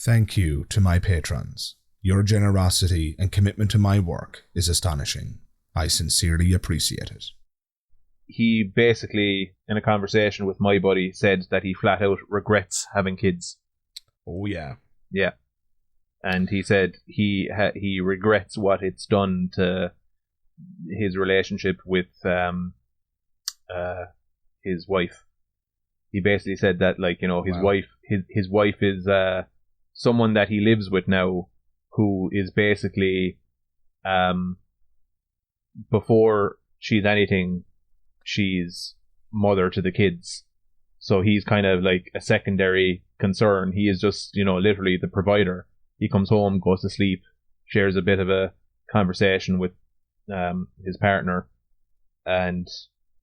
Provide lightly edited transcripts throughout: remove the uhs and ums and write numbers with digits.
Thank you to my patrons. Your generosity and commitment to my work is astonishing. I sincerely appreciate it. He basically, in a conversation with my buddy, said that he flat out regrets having kids. Oh, yeah. Yeah. And he said he regrets what it's done to his relationship with his wife. He basically said that, like, you know, his wife is someone that he lives with now, who is basically before she's anything, she's mother to the kids. So he's kind of like a secondary concern. He is just, you know, literally the provider. He comes home, goes to sleep, shares a bit of a conversation with his partner, and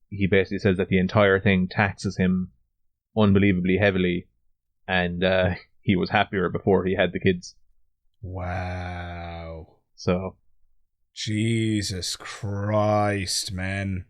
he basically says that the entire thing taxes him unbelievably heavily, and he was happier before he had the kids. Wow. So, Jesus Christ, man.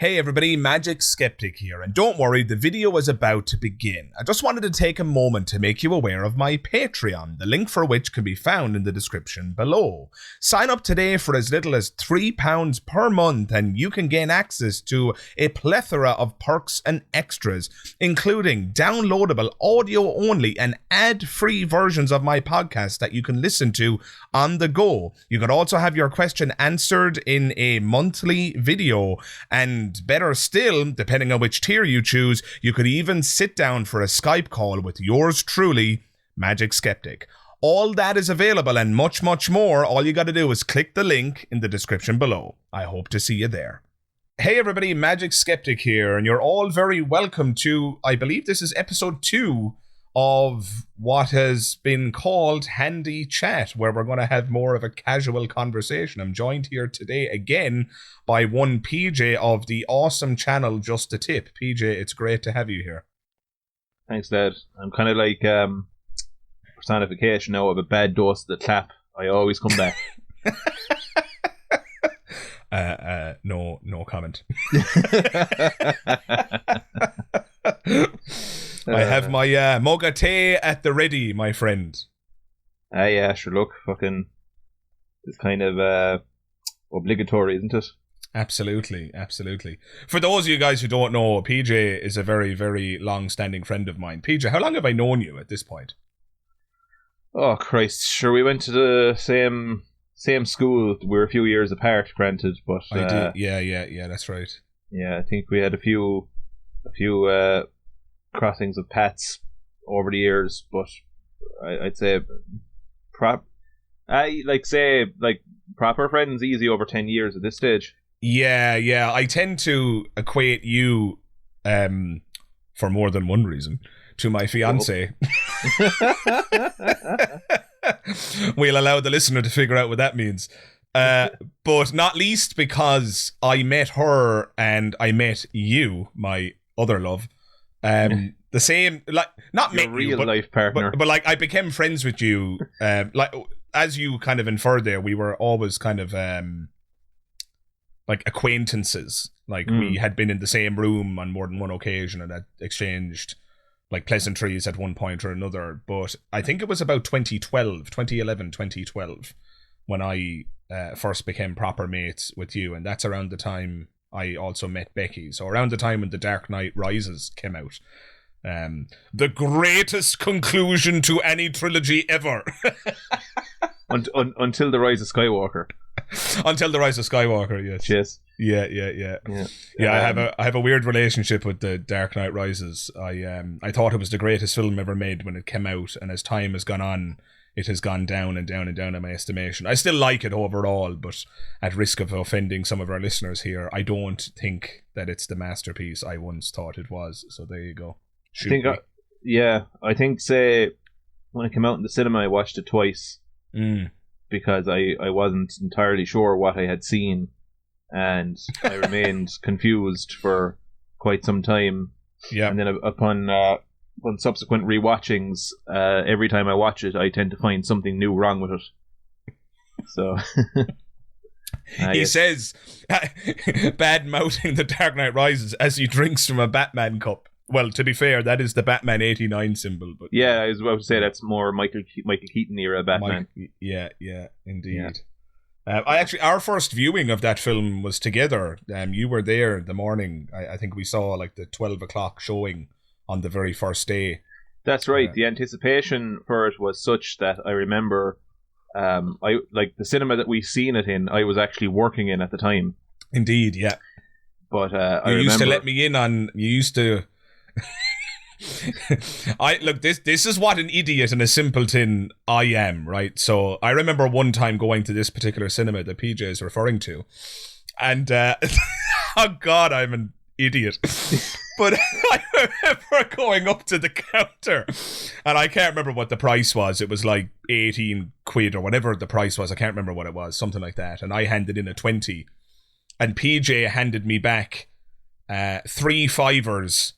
Hey everybody, Magic Skeptic here, and don't worry, the video is about to begin. I just wanted to take a moment to make you aware of my Patreon, the link for which can be found in the description below. Sign up today for as little as £3 per month and you can gain access to a plethora of perks and extras, including downloadable audio-only and ad-free versions of my podcast that you can listen to on the go. You can also have your question answered in a monthly video, and better still, depending on which tier you choose, you could even sit down for a Skype call with yours truly, Magic Skeptic. All that is available and much, much more. All you got to do is click the link in the description below. I hope to see you there. Hey everybody, Magic Skeptic here, and you're all very welcome to, I believe this is episode 2 of what has been called Handy Chat, where we're going to have more of a casual conversation. I'm joined here today again by one PJ of the awesome channel Just a Tip. PJ, it's great to have you here. Thanks, Dad. I'm kind of like personification now of a bad dose of the clap. I always come back. No comment. I have my mug of tea at the ready, my friend. Yeah, sure, look, fucking, it's kind of obligatory, isn't it? Absolutely, absolutely. For those of you guys who don't know, PJ is a very, very long-standing friend of mine. PJ, how long have I known you at this point? Oh, Christ, sure, we went to the same school. We're a few years apart, granted, but... I did, yeah, that's right. Yeah, I think we had a few crossings of paths over the years, but I'd say proper friends easy over 10 years at this stage. Yeah, I tend to equate you for more than one reason to my fiance. We'll allow the listener to figure out what that means, but not least because I met her and I met you, my other love. The same, like, not your met real you, but, life partner, but like I became friends with you. Like, as you kind of inferred there, we were always kind of like acquaintances. Like we had been in the same room on more than one occasion and had exchanged like pleasantries at one point or another. But I think it was about 2012 when I first became proper mates with you, and that's around the time I also met Becky. So around the time when The Dark Knight Rises came out. The greatest conclusion to any trilogy ever. Until the Rise of Skywalker. Until the Rise of Skywalker, yes. Yeah. I have a weird relationship with The Dark Knight Rises. I thought it was the greatest film ever made when it came out, and as time has gone on, it has gone down and down and down in my estimation. I still like it overall, but at risk of offending some of our listeners here, I don't think that it's the masterpiece I once thought it was. So there you go. I think, say, when it came out in the cinema, I watched it twice because I wasn't entirely sure what I had seen, and I remained confused for quite some time. Yeah. And then upon on subsequent rewatchings, every time I watch it, I tend to find something new wrong with it. So he says, bad mouthing The Dark Knight Rises as he drinks from a Batman cup. Well, to be fair, that is the Batman 89 symbol. But yeah, I was about to say that's more Michael Keaton era Batman. Yeah, indeed. Our first viewing of that film was together. You were there the morning. I think we saw like the 12 o'clock showing on the very first day. That's right. The anticipation for it was such that I remember, I like the cinema that we seen it in. I was actually working in at the time. Indeed, yeah. But you used to let me in on. You used to. This is what an idiot and a simpleton I am, right? So I remember one time going to this particular cinema that PJ is referring to, and oh god, I'm an idiot. But I remember going up to the counter, and I can't remember what the price was. It was like 18 quid or whatever the price was. I can't remember what it was, something like that. And I handed in a 20, and PJ handed me back 3 fivers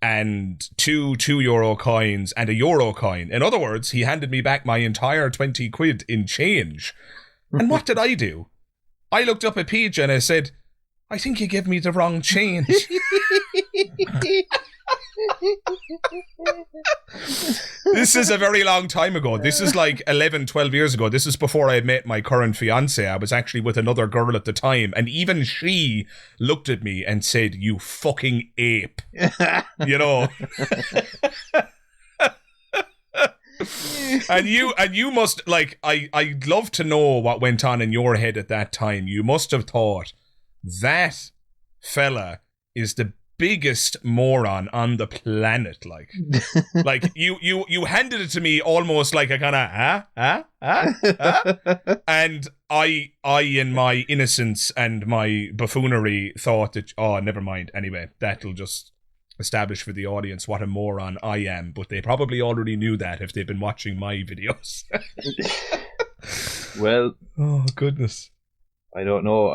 and two €2 coins and a euro coin. In other words, he handed me back my entire 20 quid in change. And what did I do? I looked up at PJ and I said, I think you gave me the wrong change. This is a very long time ago. This is like 11, 12 years ago. This is before I met my current fiance. I was actually with another girl at the time, and even she looked at me and said, you fucking ape. You know? and you must, like, I'd love to know what went on in your head at that time. You must have thought, that fella is the biggest moron on the planet. Like you handed it to me almost like a kind of and I in my innocence and my buffoonery thought that, oh, never mind. Anyway, that'll just establish for the audience what a moron I am, but they probably already knew that if they've been watching my videos. Well, oh goodness, I don't know.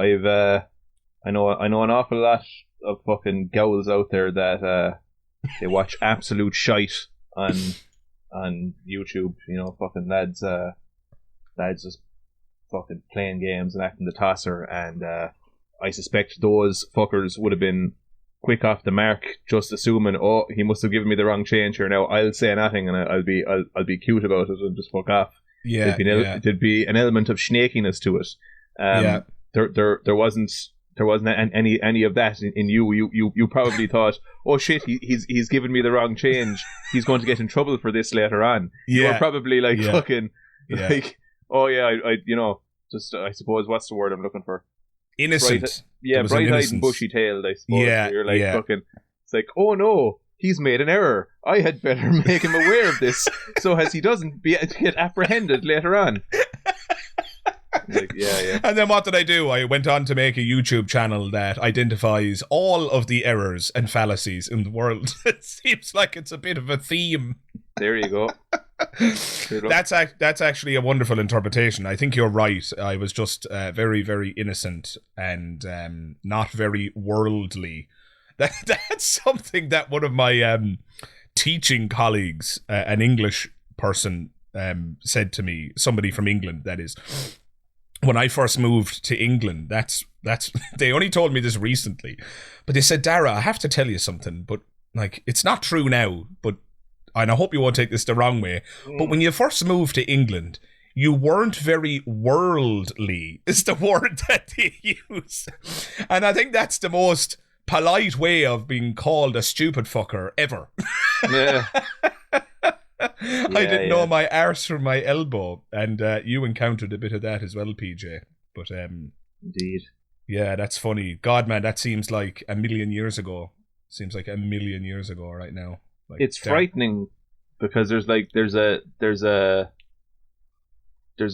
I know an awful lot of fucking gals out there that they watch absolute shite on YouTube. You know, fucking lads just fucking playing games and acting the tosser, and I suspect those fuckers would have been quick off the mark, just assuming, oh, he must have given me the wrong change here. Now I'll say nothing and I'll be cute about it and just fuck off. Yeah, there'd be an element of snakiness to it. There wasn't any of that in you. You probably thought, oh shit, he's given me the wrong change. He's going to get in trouble for this later on. Yeah. You were probably like fucking like, oh yeah, I you know, just I suppose what's the word I'm looking for? Innocent. Bright-eyed and bushy-tailed, I suppose. Yeah, you're like fucking. It's like, oh no, he's made an error. I had better make him aware of this, so as he doesn't get apprehended later on. Like, yeah. And then what did I do? I went on to make a YouTube channel that identifies all of the errors and fallacies in the world. It seems like it's a bit of a theme. There you go. That's actually a wonderful interpretation. I think you're right. I was just very, very innocent and not very worldly. That's something that one of my teaching colleagues, an English person, said to me. Somebody from England, that is. When I first moved to England, that's they only told me this recently, but they said, Dara, I have to tell you something, but like it's not true now, but and I hope you won't take this the wrong way, but when you first moved to England, you weren't very worldly, is the word that they use. And I think that's the most polite way of being called a stupid fucker ever. Yeah. I didn't know my arse from my elbow, and you encountered a bit of that as well, PJ. But indeed, yeah, that's funny. God, man, that seems like a million years ago. Seems like a million years ago right now. Like, it's frightening because there's a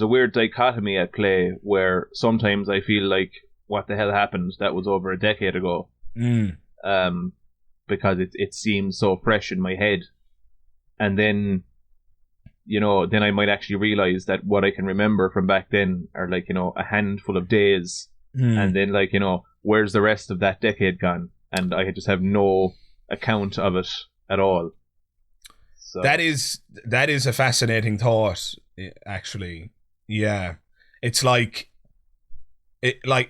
weird dichotomy at play where sometimes I feel like what the hell happened? That was over a decade ago. Because it seems so fresh in my head. And then, you know, then I might actually realize that what I can remember from back then are like, you know, a handful of days. And then like, you know, where's the rest of that decade gone? And I just have no account of it at all. So that is a fascinating thought, actually. Yeah, it's like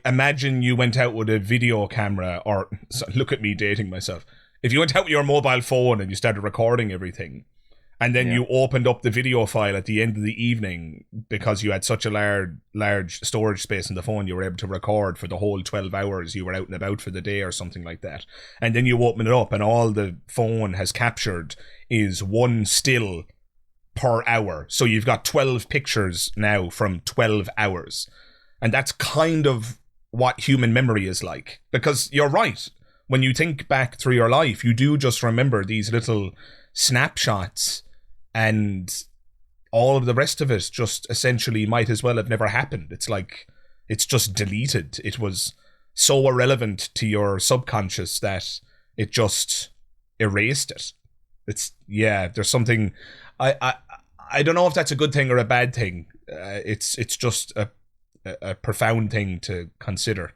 imagine you went out with a video camera, or look at me dating myself. If you went out with your mobile phone and you started recording everything, and then you opened up the video file at the end of the evening because you had such a large storage space in the phone, you were able to record for the whole 12 hours you were out and about for the day or something like that. And then you open it up and all the phone has captured is one still per hour. So you've got 12 pictures now from 12 hours. And that's kind of what human memory is like. Because you're right. When you think back through your life, you do just remember these little snapshots, and all of the rest of it just essentially might as well have never happened. It's like it's just deleted. It was so irrelevant to your subconscious that it just erased it. There's something I don't know if that's a good thing or a bad thing. It's just a profound thing to consider.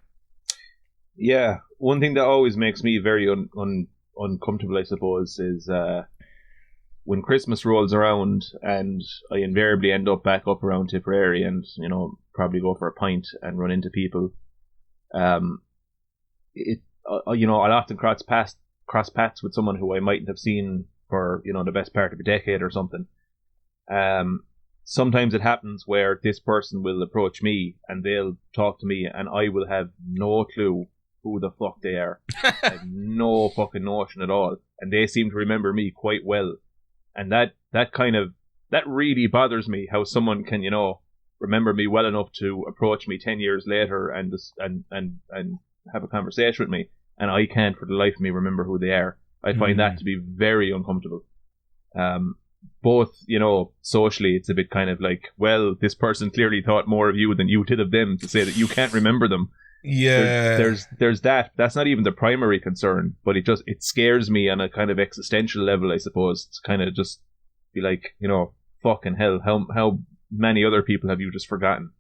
Yeah, one thing that always makes me very uncomfortable, I suppose, is when Christmas rolls around and I invariably end up back up around Tipperary and, probably go for a pint and run into people. I'll often cross paths with someone who I mightn't have seen for, the best part of a decade or something. Sometimes it happens where this person will approach me and they'll talk to me and I will have no clue who the fuck they are. I have no fucking notion at all. And they seem to remember me quite well. And that really bothers me, how someone can, remember me well enough to approach me 10 years later and have a conversation with me, and I can't for the life of me remember who they are. I find that to be very uncomfortable. Both, socially, it's a bit kind of like, well, this person clearly thought more of you than you did of them to say that you can't remember them. Yeah. There's that. That's not even the primary concern, but it scares me on a kind of existential level, I suppose. To kind of just be like, fucking hell, how many other people have you just forgotten?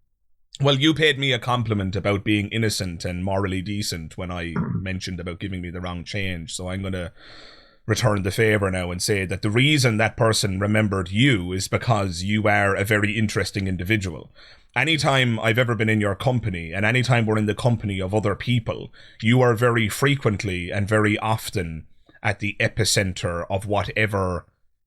Well, you paid me a compliment about being innocent and morally decent when I mentioned about giving me the wrong change. So I'm going to return the favor now and say that the reason that person remembered you is because you are a very interesting individual. Anytime I've ever been in your company, and anytime we're in the company of other people, you are very frequently and very often at the epicenter of whatever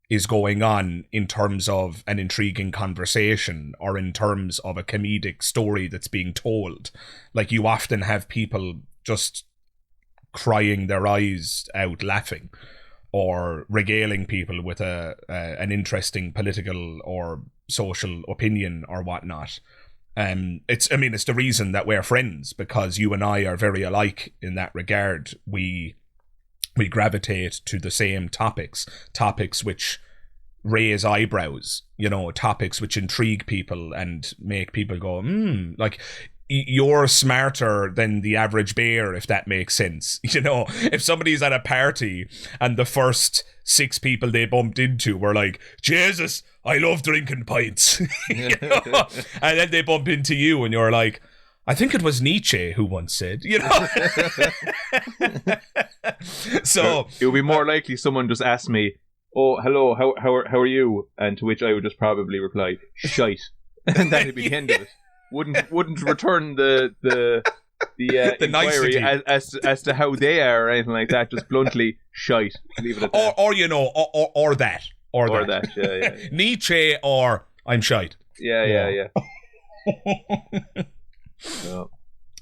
is going on in terms of an intriguing conversation or in terms of a comedic story that's being told. Like, you often have people just crying their eyes out laughing, or regaling people with an interesting political or social opinion or whatnot. It's the reason that we're friends, because you and I are very alike in that regard. We gravitate to the same topics which raise eyebrows, topics which intrigue people and make people go, like, you're smarter than the average bear, if that makes sense. If somebody's at a party and the first 6 people they bumped into were like, Jesus, I love drinking pints, and then they bump into you and you're like, I think it was Nietzsche who once said, So it would be more likely someone just asked me, oh, hello, how are you? And to which I would just probably reply, shite. And that'd be the end of it. Wouldn't return the inquiry as to how they are or anything like that. Just bluntly, shite. Leave it at that. Or that. Or that. Yeah. Nietzsche or I'm shite. Yeah.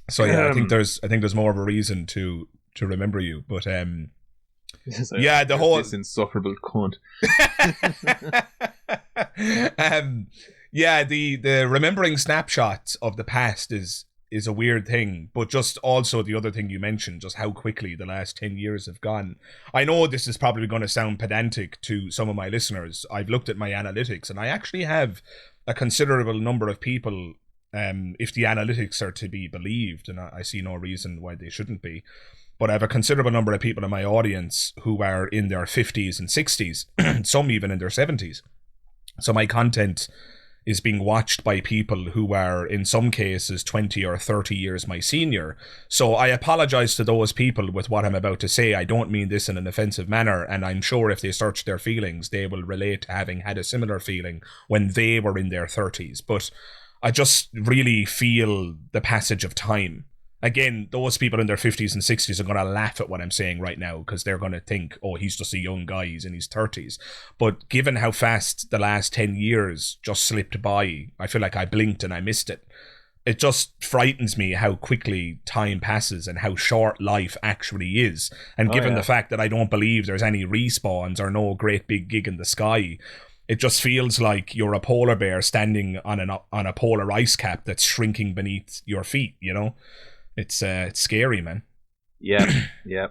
So yeah, I think there's more of a reason to remember you, but the whole this insufferable cunt. The remembering snapshots of the past is a weird thing, but just also the other thing you mentioned, just how quickly the last 10 years have gone. I know this is probably going to sound pedantic to some of my listeners. I've looked at my analytics and I actually have a considerable number of people, if the analytics are to be believed, and I see no reason why they shouldn't be, but I have a considerable number of people in my audience who are in their 50s and 60s, some even in their 70s. So my content is being watched by people who are, in some cases, 20 or 30 years my senior. So I apologize to those people with what I'm about to say. I don't mean this in an offensive manner, and I'm sure if they search their feelings, they will relate to having had a similar feeling when they were in their 30s. But I just really feel the passage of time. Again, those people in their 50s and 60s are going to laugh at what I'm saying right now because they're going to think, oh, he's just a young guy, he's in his 30s. But given how fast the last 10 years just slipped by, I feel like I blinked and I missed it. It just frightens me how quickly time passes and how short life actually is. And given the fact that I don't believe there's any respawns or no great big gig in the sky, it just feels like you're a polar bear standing on a polar ice cap that's shrinking beneath your feet, you know? It's scary, man. Yeah, yeah.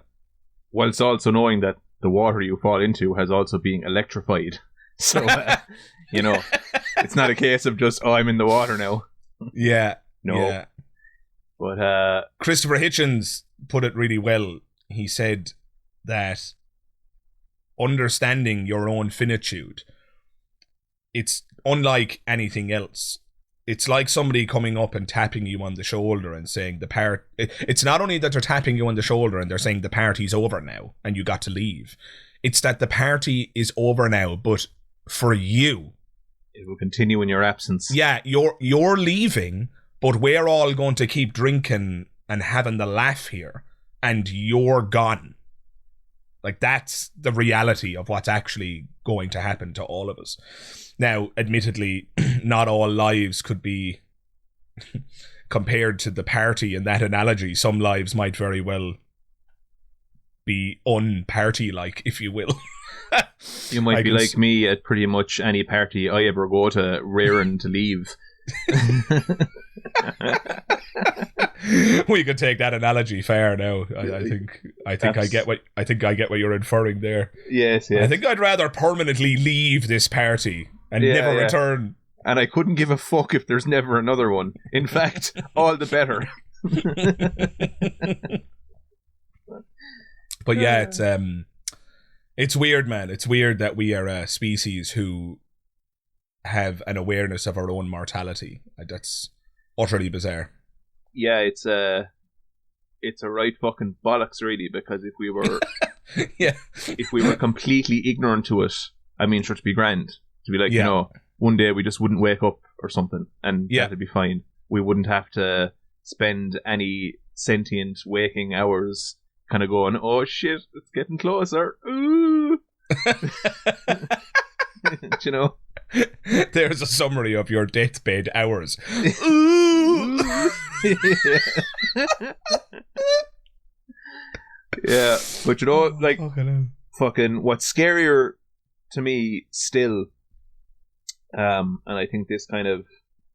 Well, it's also knowing that the water you fall into has also been electrified. So, you know, it's not a case of just, oh, I'm in the water now. Yeah. No. Yeah. But Christopher Hitchens put it really well. He said that understanding your own finitude, it's unlike anything else. It's like somebody coming up and tapping you on the shoulder and saying it's not only that they're tapping you on the shoulder and they're saying the party's over now and you got to leave. It's that the party is over now, but for you. It will continue in your absence. Yeah, you're leaving, but we're all going to keep drinking and having the laugh here, and you're gone. Like, that's the reality of what's actually going to happen to all of us. Now, admittedly, not all lives could be compared to the party in that analogy. Some lives might very well be unparty-like, if you will. You might be like me at pretty much any party I ever go to, raring to leave. We could take that analogy far now. I think I get what you're inferring there. Yes, yes. I think I'd rather permanently leave this party and never return. And I couldn't give a fuck if there's never another one. In fact, all the better. But yeah, it's weird, man. It's weird that we are a species who have an awareness of our own mortality. That's utterly bizarre. Yeah, it's a right fucking bollocks, really, because if we were if we were completely ignorant to it, I mean, sure, to be grand. To be like, you know, one day we just wouldn't wake up or something, and that'd be fine. We wouldn't have to spend any sentient waking hours kind of going, oh shit, it's getting closer. Ooh. You know? There's a summary of your deathbed hours. Ooh. Yeah, but you know, like, fucking, what's scarier to me still, and I think this kind of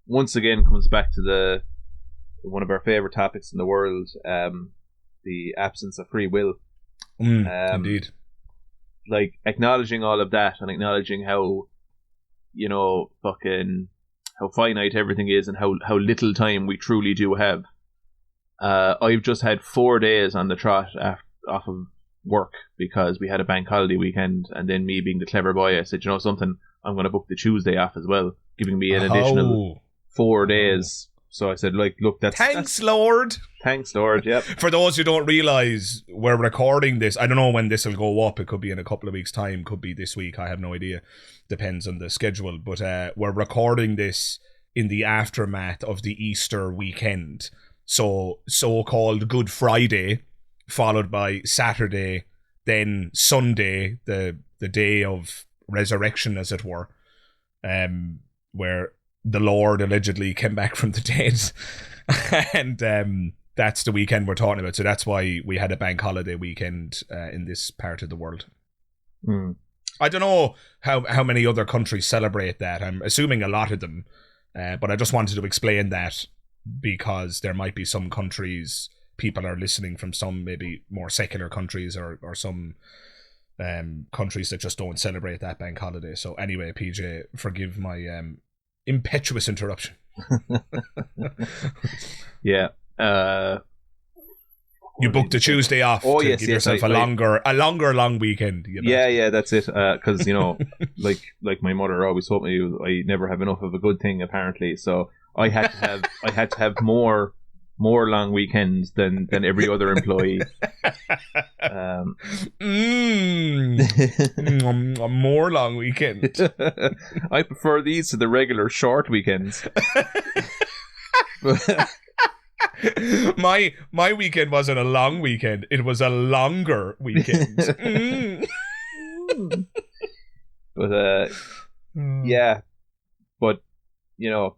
once again comes back to one of our favorite topics in the world, the absence of free will. Indeed. Like, acknowledging all of that and acknowledging how, you know, fucking how finite everything is and how little time we truly do have. I've just had 4 days on the trot off of work because we had a bank holiday weekend, and then me being the clever boy, I said, you know something, I'm going to book the Tuesday off as well, giving me an additional 4 days. So I said, like, look, Thanks, Lord. Thanks, Lord, yep. For those who don't realise, we're recording this. I don't know when this will go up. It could be in a couple of weeks' time. Could be this week. I have no idea. Depends on the schedule. But we're recording this in the aftermath of the Easter weekend. So-called Good Friday, followed by Saturday, then Sunday, the day of resurrection, as it were, where the Lord allegedly came back from the dead. And that's the weekend we're talking about. So that's why we had a bank holiday weekend in this part of the world. I don't know how many other countries celebrate that. I'm assuming a lot of them. But I just wanted to explain that because there might be some countries, people are listening from some maybe more secular countries or some countries that just don't celebrate that bank holiday. So anyway, PJ, forgive my impetuous interruption. Yeah. You booked a Tuesday off to give yourself a longer long weekend. Yeah, that's it. Because like my mother always told me, I never have enough of a good thing. Apparently, so I had to have more long weekends than every other employee. A more long weekend. I prefer these to the regular short weekends. My weekend wasn't a long weekend, it was a longer weekend. But yeah, but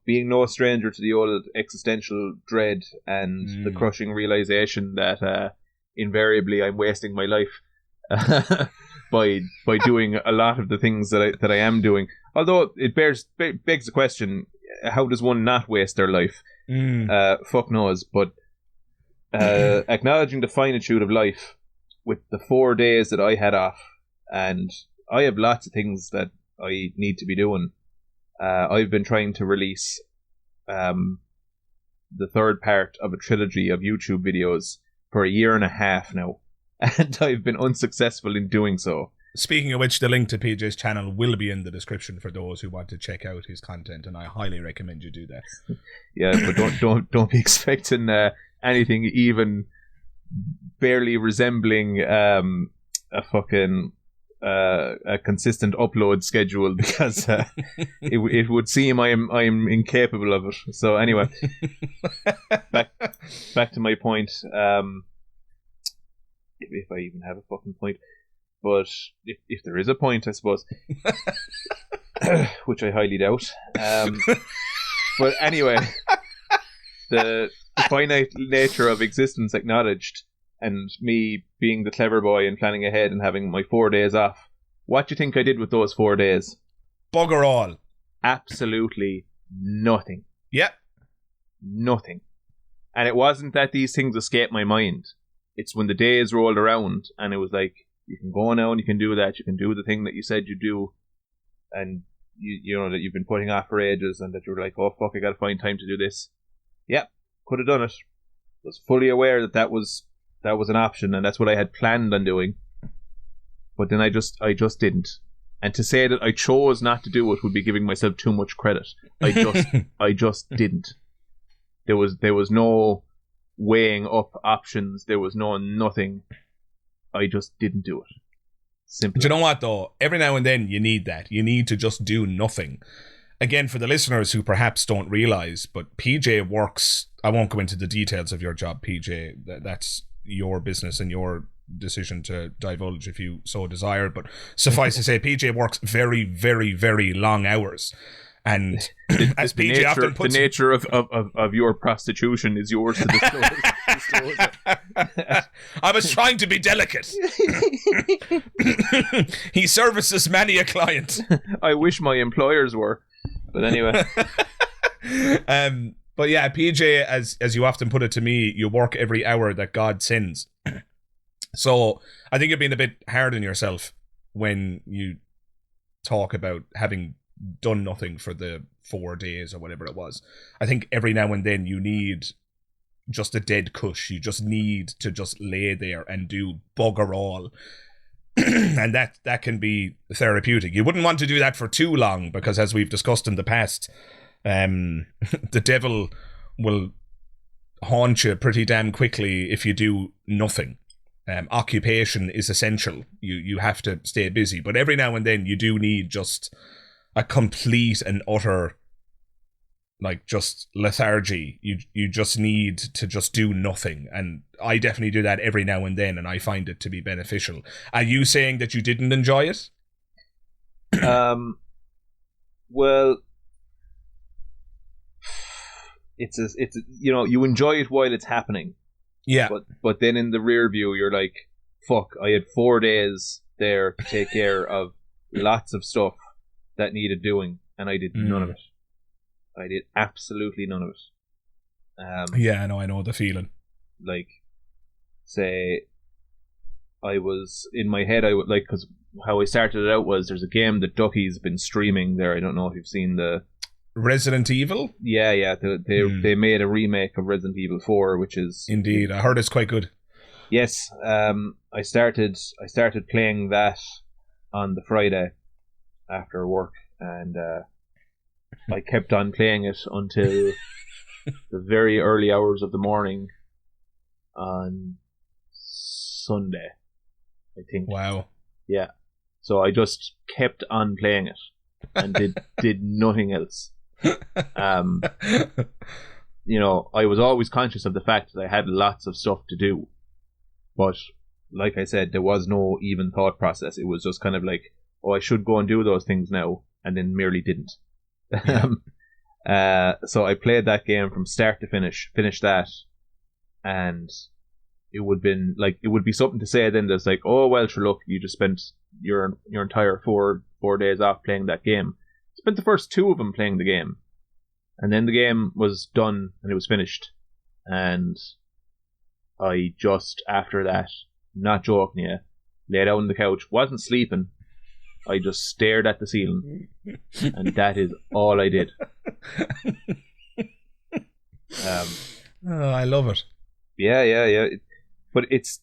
being no stranger to the old existential dread and the crushing realization that invariably I'm wasting my life by doing a lot of the things that I am doing. Although it begs the question, how does one not waste their life? Fuck knows. But acknowledging the finitude of life with the 4 days that I had off, and I have lots of things that I need to be doing. I've been trying to release the third part of a trilogy of YouTube videos for a year and a half now, and I've been unsuccessful in doing so. Speaking of which, the link to PJ's channel will be in the description for those who want to check out his content, and I highly recommend you do that. Yeah, but don't be expecting anything even barely resembling a fucking a consistent upload schedule, because it would seem I'm incapable of it. So anyway, back to my point. If I even have a fucking point. But if there is a point, I suppose, which I highly doubt. But anyway, the finite nature of existence acknowledged, and me being the clever boy and planning ahead and having my 4 days off. What do you think I did with those 4 days? Bugger all. Absolutely nothing. Yep. Nothing. And it wasn't that these things escaped my mind. It's when the days rolled around and it was like, you can go now and you can do that. You can do the thing that you said you do, and you know that you've been putting off for ages, and that you're like, oh fuck, I gotta find time to do this. Yep, could have done it. Was fully aware that was an option, and that's what I had planned on doing. But then I just didn't. And to say that I chose not to do it would be giving myself too much credit. I just didn't. There was no weighing up options. There was nothing. I just didn't do it. Simply. But you know what, though? Every now and then you need that. You need to just do nothing. Again, for the listeners who perhaps don't realise, but PJ works... I won't go into the details of your job, PJ. That's your business and your decision to divulge if you so desire. But suffice to say, PJ works very, very, very long hours. And as PJ often puts... The nature of your prostitution is yours to disclose. I was trying to be delicate. He services many a client. I wish my employers were. But anyway. But yeah, PJ, as you often put it to me, you work every hour that God sends. So I think you're being a bit hard on yourself when you talk about having done nothing for the 4 days or whatever it was. I think every now and then you need just a dead cush. You just need to just lay there and do bugger all. And that can be therapeutic. You wouldn't want to do that for too long, because as we've discussed in the past, the devil will haunt you pretty damn quickly if you do nothing. Occupation is essential. You have to stay busy, but every now and then you do need just a complete and utter, like, just lethargy. You just need to just do nothing, and I definitely do that every now and then, and I find it to be beneficial. Are you saying that you didn't enjoy it? Well, it's you enjoy it while it's happening. Yeah. But then in the rear view, you're like, fuck, I had 4 days there to take care of lots of stuff that needed doing, and I did none of it. I did absolutely none of it. Yeah, I know the feeling. Like, say, I was in my head, I would like, because how I started it out was, there's a game that Ducky's been streaming there. I don't know if you've seen the Resident Evil. Yeah. They made a remake of Resident Evil 4, which is indeed. I heard it's quite good. Yes, I started playing that on the Friday after work, and I kept on playing it until the very early hours of the morning on Sunday, I think. Wow. Yeah. So I just kept on playing it and did nothing else. You know, I was always conscious of the fact that I had lots of stuff to do, but like I said, there was no even thought process. It was just kind of like, oh, I should go and do those things now, and then merely didn't. Yeah. So I played that game from start to finish that, and it would be something to say then that's like, oh well, sure, look, you just spent your entire four days off playing that game. Spent the first 2 of them playing the game, and then the game was done and it was finished, and I just after that, not joking you, lay down on the couch, wasn't sleeping. I just stared at the ceiling, and that is all I did. I love it. Yeah. But it's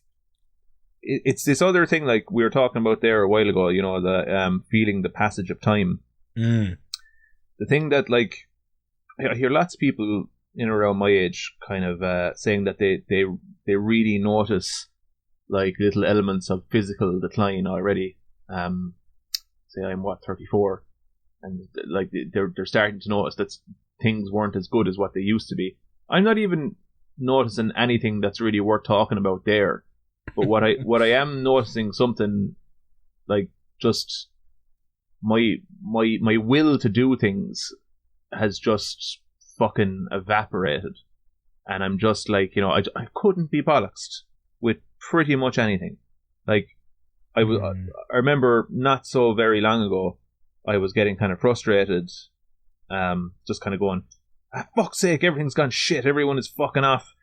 this other thing, like we were talking about there a while ago. You know, the feeling the passage of time. Mm. The thing that, like, I hear lots of people in around my age kind of saying that they really notice like little elements of physical decline already. Say I'm 34, and like they're starting to notice that things weren't as good as what they used to be. I'm not even noticing anything that's really worth talking about there, but what I am noticing something like just my will to do things has just fucking evaporated, and I'm just like, you know, I couldn't be bollocksed with pretty much anything. Like I remember not so very long ago, I was getting kind of frustrated, just kind of going, fuck's sake, everything's gone shit, everyone is fucking off,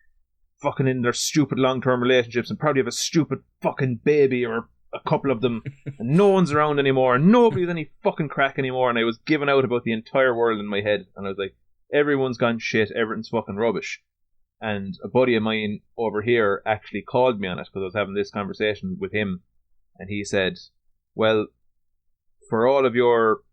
fucking in their stupid long-term relationships and probably have a stupid fucking baby or a couple of them, and no one's around anymore, and nobody's any fucking crack anymore, and I was giving out about the entire world in my head, and I was like, everyone's gone shit, everything's fucking rubbish. And a buddy of mine over here actually called me on it, because I was having this conversation with him, and he said, well, for all of your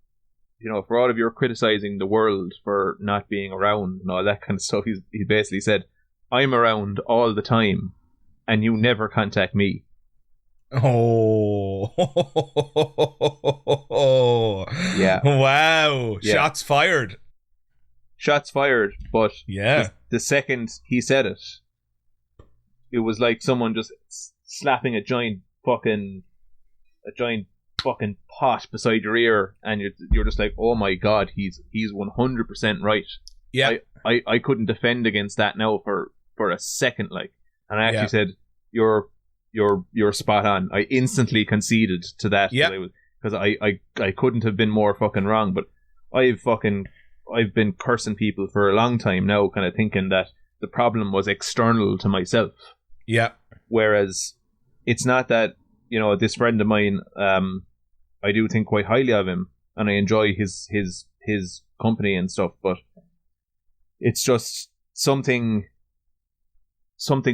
criticizing the world for not being around and all that kind of stuff, he basically said, I'm around all the time and you never contact me. Oh. Yeah. Wow. Yeah. Shots fired. But yeah, the second he said it, it was like someone just slapping a giant fucking pot beside your ear, and you're just like, oh my god, he's 100% right. Yeah. I couldn't defend against that now for a second, like, and I actually said, you're spot on. I instantly conceded to that, because I couldn't have been more fucking wrong. But I've been cursing people for a long time now, kind of thinking that the problem was external to myself. Yeah. Whereas it's not that, you know, this friend of mine, I do think quite highly of him, and I enjoy his company and stuff, but it's just something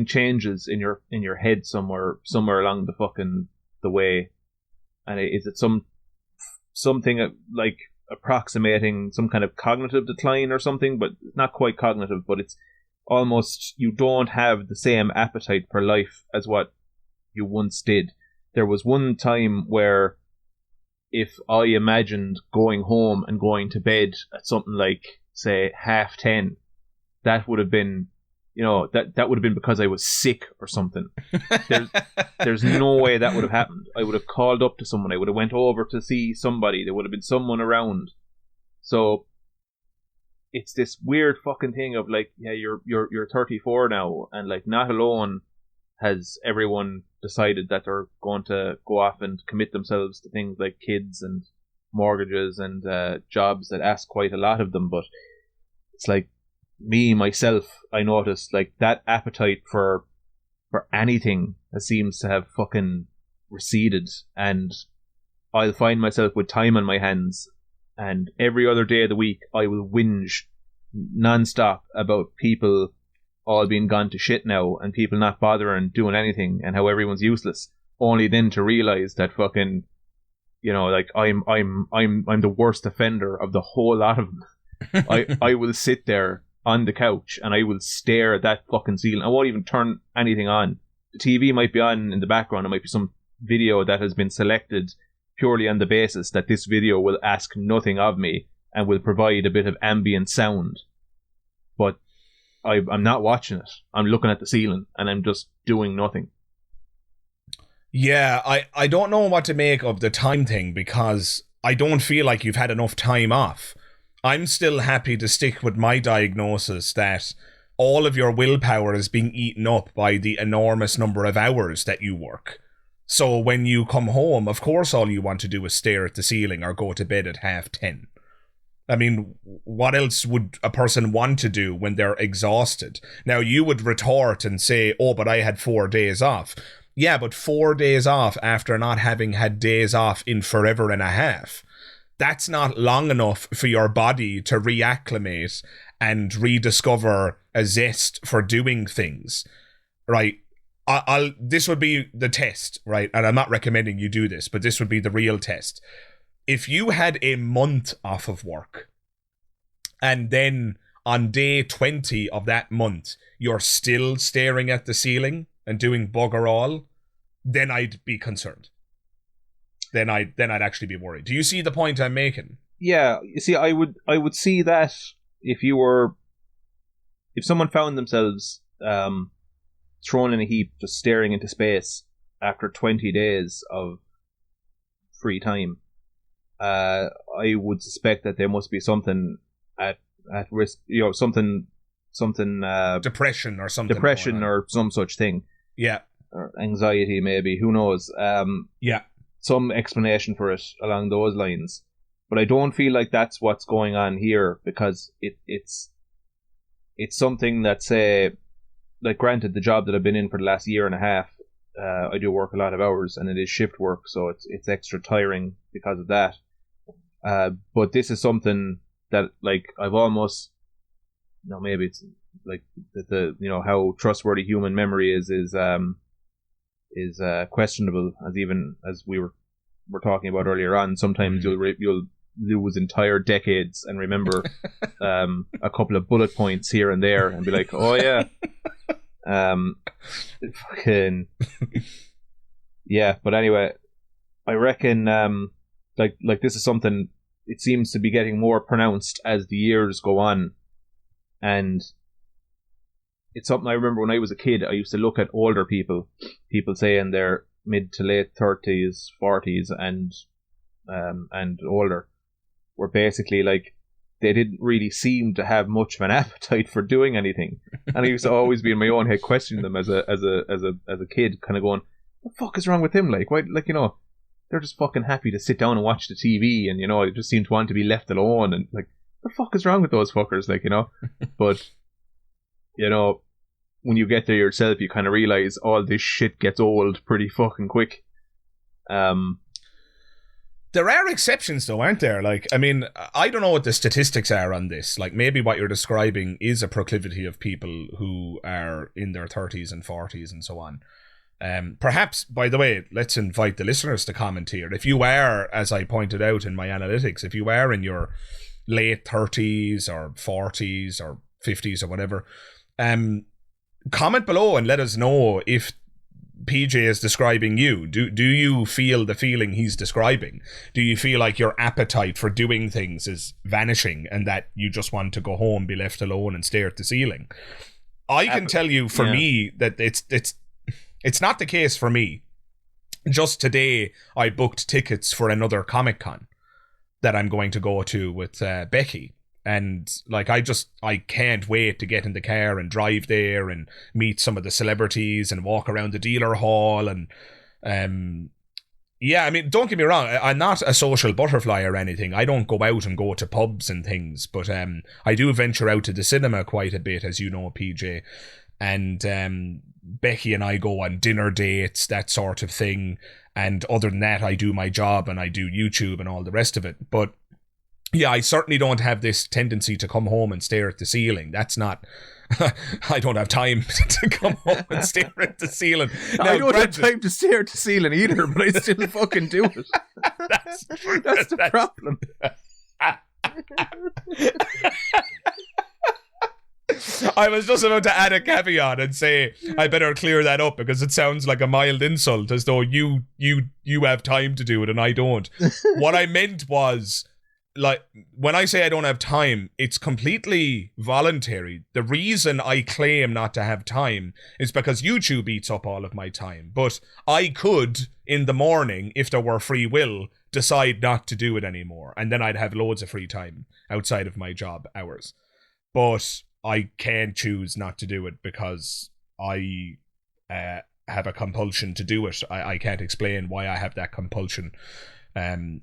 changes in your head somewhere along the way, and is it something like approximating some kind of cognitive decline or something, but not quite cognitive, but it's almost, you don't have the same appetite for life as what you once did. There was one time where if I imagined going home and going to bed at something like, say, 10:30, that would have been, you know, that would have been because I was sick or something. There's no way that would have happened. I would have called up to someone. I would have went over to see somebody. There would have been someone around. So it's this weird fucking thing of like, yeah, you're 34 now, and like, not alone has everyone decided that they're going to go off and commit themselves to things like kids and mortgages and jobs that ask quite a lot of them, but it's like, myself, I noticed like that appetite for anything seems to have fucking receded, and I'll find myself with time on my hands, and every other day of the week I will whinge non-stop about people all being gone to shit now and people not bothering doing anything and how everyone's useless, only then to realize that fucking, you know, like I'm the worst offender of the whole lot of them. I will sit there on the couch and I will stare at that fucking ceiling. I won't even turn anything on. The TV might be on in the background. It might be some video that has been selected purely on the basis that this video will ask nothing of me and will provide a bit of ambient sound. But I'm not watching it. I'm looking at the ceiling and I'm just doing nothing. Yeah, I don't know what to make of the time thing, because I don't feel like you've had enough time off. I'm still happy to stick with my diagnosis that all of your willpower is being eaten up by the enormous number of hours that you work. So when you come home, of course all you want to do is stare at the ceiling or go to bed at 10:30. I mean, what else would a person want to do when they're exhausted? Now, you would retort and say, oh, but I had 4 days off. Yeah, but 4 days off after not having had days off in forever and a half. That's not long enough for your body to reacclimate and rediscover a zest for doing things, right? This would be the test, right? And I'm not recommending you do this, but this would be the real test. If you had a month off of work, and then on day 20 of that month, you're still staring at the ceiling and doing bugger all, then I'd be concerned. Then I'd actually be worried. Do you see the point I'm making? Yeah, you see, I would see that if someone found themselves thrown in a heap, just staring into space after 20 days of free time, I would suspect that there must be something at risk, you know, something depression or something. Depression or some such thing. Yeah. Or anxiety, maybe. Who knows? Yeah. Some explanation for it along those lines. But I don't feel like that's what's going on here, because it's something that, say, like, granted, the job that I've been in for the last year and a half, I do work a lot of hours and it is shift work, so it's extra tiring because of that. But this is something that, like, I've almost, no, maybe it's like the you know, how trustworthy human memory is questionable, as we were talking about earlier on. Sometimes you'll lose entire decades and remember a couple of bullet points here and there and be like, oh yeah, fucking yeah. But anyway, I reckon like this is something, it seems to be getting more pronounced as the years go on, and it's something I remember when I was a kid. I used to look at older people say in their mid to late 30s, 40s, and older, were basically like, they didn't really seem to have much of an appetite for doing anything. And I used to always be in my own head questioning them as a kid, kind of going, what the fuck is wrong with him? Like, why, like, you know, they're just fucking happy to sit down and watch the TV, and, you know, they just seem to want to be left alone, and like, what the fuck is wrong with those fuckers? Like, you know. But, you know, when you get there yourself, you kind of realize all this shit gets old pretty fucking quick. There are exceptions, though, aren't there? Like, I mean, I don't know what the statistics are on this. Like, maybe what you're describing is a proclivity of people who are in their 30s and 40s and so on. Perhaps, by the way, let's invite the listeners to comment here. If you are, as I pointed out in my analytics, if you are in your late 30s or 40s or 50s or whatever, comment below and let us know if PJ is describing you. Do you feel the feeling he's describing? Do you feel like your appetite for doing things is vanishing and that you just want to go home, be left alone and stare at the ceiling? I can tell you for me that it's not the case for me. Just today I booked tickets for another Comic-Con that I'm going to go to with Becky. And like, I can't wait to get in the car and drive there and meet some of the celebrities and walk around the dealer hall. And yeah, I mean, don't get me wrong, I'm not a social butterfly or anything. I don't go out and go to pubs and things, but I do venture out to the cinema quite a bit, as you know, PJ. And Becky and I go on dinner dates, that sort of thing. And other than that, I do my job and I do YouTube and all the rest of it. But yeah, I certainly don't have this tendency to come home and stare at the ceiling. That's not I don't have time to come home and stare at the ceiling. I don't have time to stare at the ceiling either, but I still fucking do it. That's the problem. I was just about to add a caveat and say I better clear that up because it sounds like a mild insult, as though you have time to do it and I don't. What I meant was, like, when I say I don't have time, it's completely voluntary. The reason I claim not to have time is because YouTube eats up all of my time. But I could, in the morning, if there were free will, decide not to do it anymore. And then I'd have loads of free time outside of my job hours. But I can't choose not to do it because I have a compulsion to do it. I can't explain why I have that compulsion.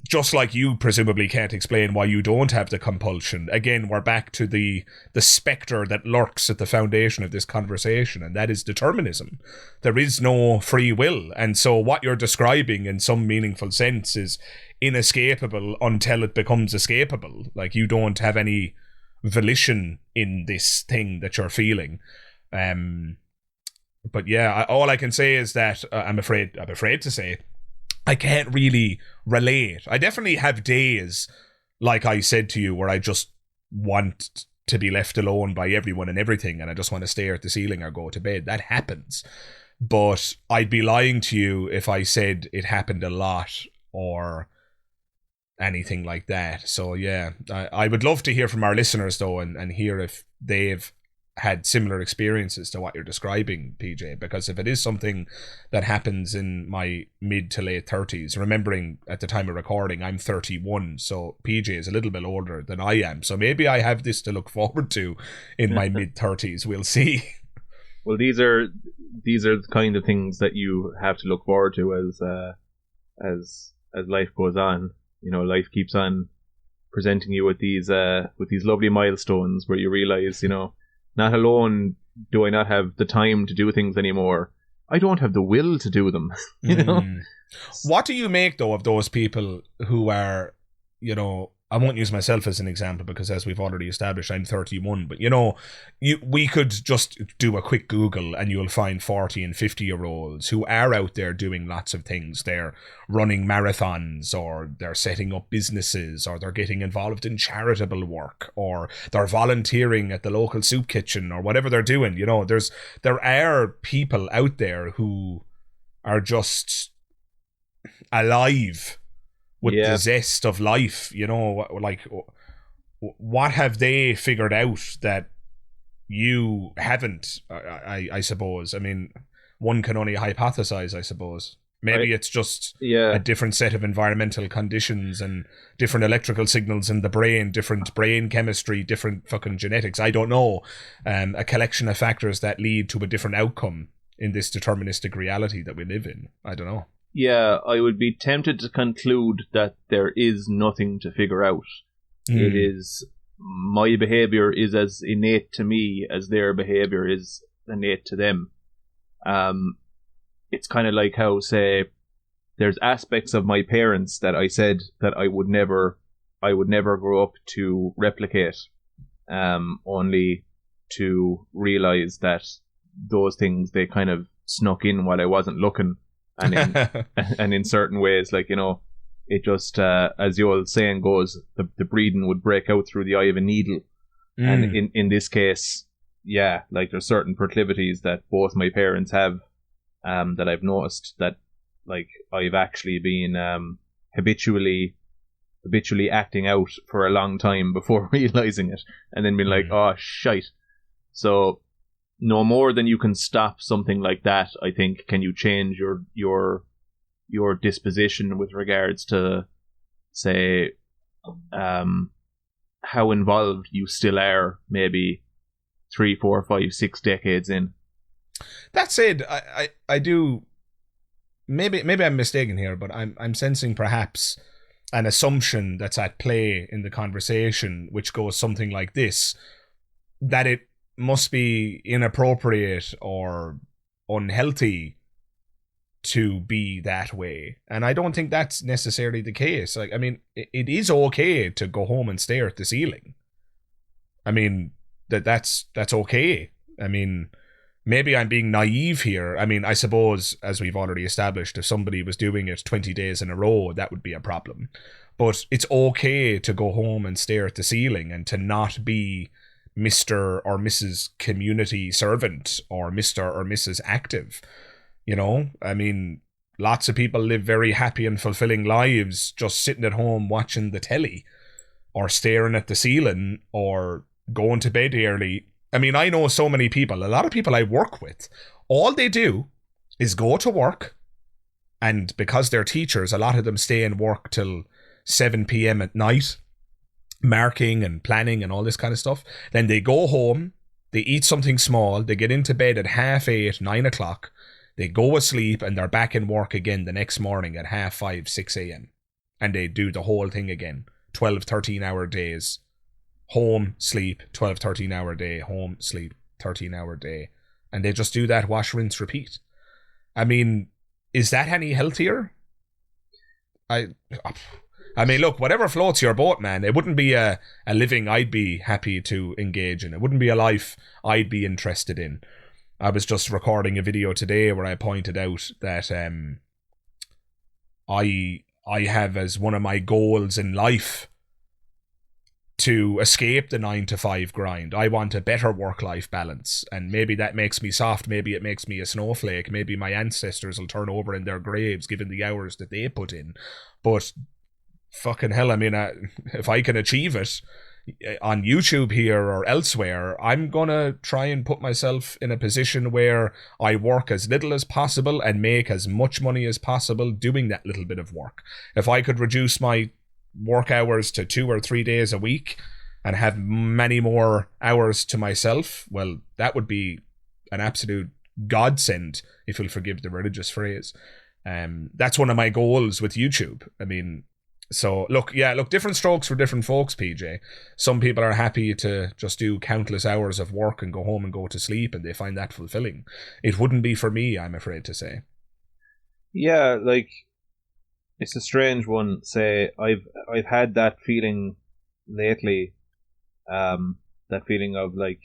Just like you presumably can't explain why you don't have the compulsion. Again, we're back to the spectre that lurks at the foundation of this conversation, and that is determinism. There is no free will, and so what you're describing in some meaningful sense is inescapable until it becomes escapable. Like, you don't have any volition in this thing that you're feeling. But yeah, all I can say is that I'm afraid to say I can't really relate. I definitely have days, like I said to you, where I just want to be left alone by everyone and everything, and I just want to stare at the ceiling or go to bed. That happens. But I'd be lying to you if I said it happened a lot or anything like that. So yeah, I would love to hear from our listeners though, and hear if they've had similar experiences to what you're describing, PJ, because if it is something that happens in my mid to late 30s, remembering at the time of recording I'm 31, so PJ is a little bit older than I am, so maybe I have this to look forward to in my mid 30s. We'll see. Well, these are the kind of things that you have to look forward to as life goes on. You know, life keeps on presenting you with these lovely milestones where you realize, you know, not alone do I not have the time to do things anymore, I don't have the will to do them. You know? What do you make though of those people who are, you know, I won't use myself as an example because, as we've already established, I'm 31. But, you know, we could just do a quick Google and you'll find 40 and 50-year-olds who are out there doing lots of things. They're running marathons, or they're setting up businesses, or they're getting involved in charitable work, or they're volunteering at the local soup kitchen, or whatever they're doing. You know, there are people out there who are just alive with the zest of life, you know. Like, what have they figured out that you haven't? I suppose. I mean, one can only hypothesize, I suppose. Maybe it's just a different set of environmental conditions and different electrical signals in the brain, different brain chemistry, different fucking genetics. I don't know. A collection of factors that lead to a different outcome in this deterministic reality that we live in. I don't know. Yeah, I would be tempted to conclude that there is nothing to figure out. It is, my behavior is as innate to me as their behavior is innate to them. It's kind of like how, say, there's aspects of my parents that I said that I would never grow up to replicate, only to realize that those things, they kind of snuck in while I wasn't looking. And in certain ways, like, you know, it just, as the old saying goes, the breathing would break out through the eye of a needle. And in this case, yeah, like, there's certain proclivities that both my parents have, that I've noticed that, like, I've actually been habitually acting out for a long time before realizing it, and then being like, oh shite. So no more than you can stop something like that, I think, can you change your disposition with regards to, say, how involved you still are, maybe 3, 4, 5, 6 decades in. That said, I do. Maybe I'm mistaken here, but I'm sensing perhaps an assumption that's at play in the conversation, which goes something like this: that it must be inappropriate or unhealthy to be that way. And I don't think that's necessarily the case. Like, I mean, it is okay to go home and stare at the ceiling. I mean, that's okay. I mean, maybe I'm being naive here. I mean, I suppose, as we've already established, if somebody was doing it 20 days in a row, that would be a problem. But it's okay to go home and stare at the ceiling and to not be Mr. or Mrs. Community Servant or Mr. or Mrs. Active. You know, I mean, lots of people live very happy and fulfilling lives just sitting at home watching the telly or staring at the ceiling or going to bed early. I mean, I know so many people, a lot of people I work with, all they do is go to work, and because they're teachers, a lot of them stay in work till 7 p.m. at night, marking and planning and all this kind of stuff. Then they go home, they eat something small, they get into bed at 8:30, 9 o'clock, they go asleep, and they're back in work again the next morning at 5:30, 6 a.m. And they do the whole thing again. 12, 13-hour days. Home, sleep, 12, 13-hour day. Home, sleep, 13-hour day. And they just do that, wash, rinse, repeat. I mean, is that any healthier? I mean, look, whatever floats your boat, man. It wouldn't be a living I'd be happy to engage in. It wouldn't be a life I'd be interested in. I was just recording a video today where I pointed out that I have as one of my goals in life to escape the 9-to-5 grind. I want a better work-life balance, and maybe that makes me soft, maybe it makes me a snowflake, maybe my ancestors will turn over in their graves given the hours that they put in. But fucking hell, I mean, if I can achieve it on YouTube here or elsewhere, I'm gonna try and put myself in a position where I work as little as possible and make as much money as possible doing that little bit of work. If I could reduce my work hours to 2 or 3 days a week and have many more hours to myself, well, that would be an absolute godsend, if you'll forgive the religious phrase. That's one of my goals with YouTube. I mean, so look, different strokes for different folks, PJ. Some people are happy to just do countless hours of work and go home and go to sleep, and they find that fulfilling. It wouldn't be for me, I'm afraid to say. Yeah, like, it's a strange one. Say, I've had that feeling lately, that feeling of like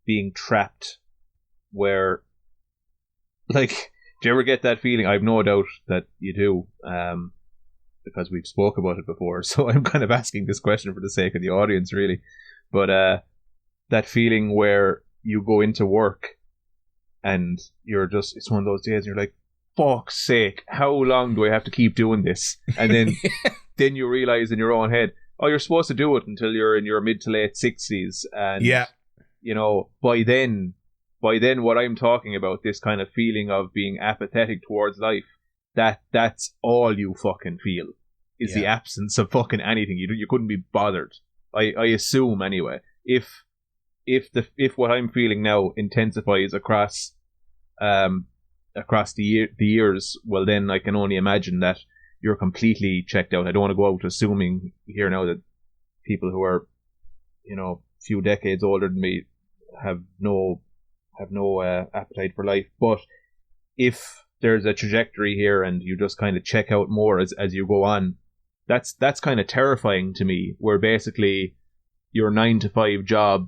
being trapped, where, like, do you ever get that feeling? I've no doubt that you do, because we've spoke about it before. So I'm kind of asking this question for the sake of the audience, really. But that feeling where you go into work and you're just, it's one of those days and you're like, fuck's sake, how long do I have to keep doing this? And then then you realize in your own head, oh, you're supposed to do it until you're in your mid to late 60s. And, you know, by then what I'm talking about, this kind of feeling of being apathetic towards life, that's all you fucking feel, is the absence of fucking anything. You couldn't be bothered. I assume, anyway. If what I'm feeling now intensifies across the years, well, then I can only imagine that you're completely checked out. I don't want to go out assuming here now that people who are, you know, a few decades older than me have no appetite for life. But if there's a trajectory here and you just kind of check out more as you go on, that's kind of terrifying to me, where basically your 9-to-5 job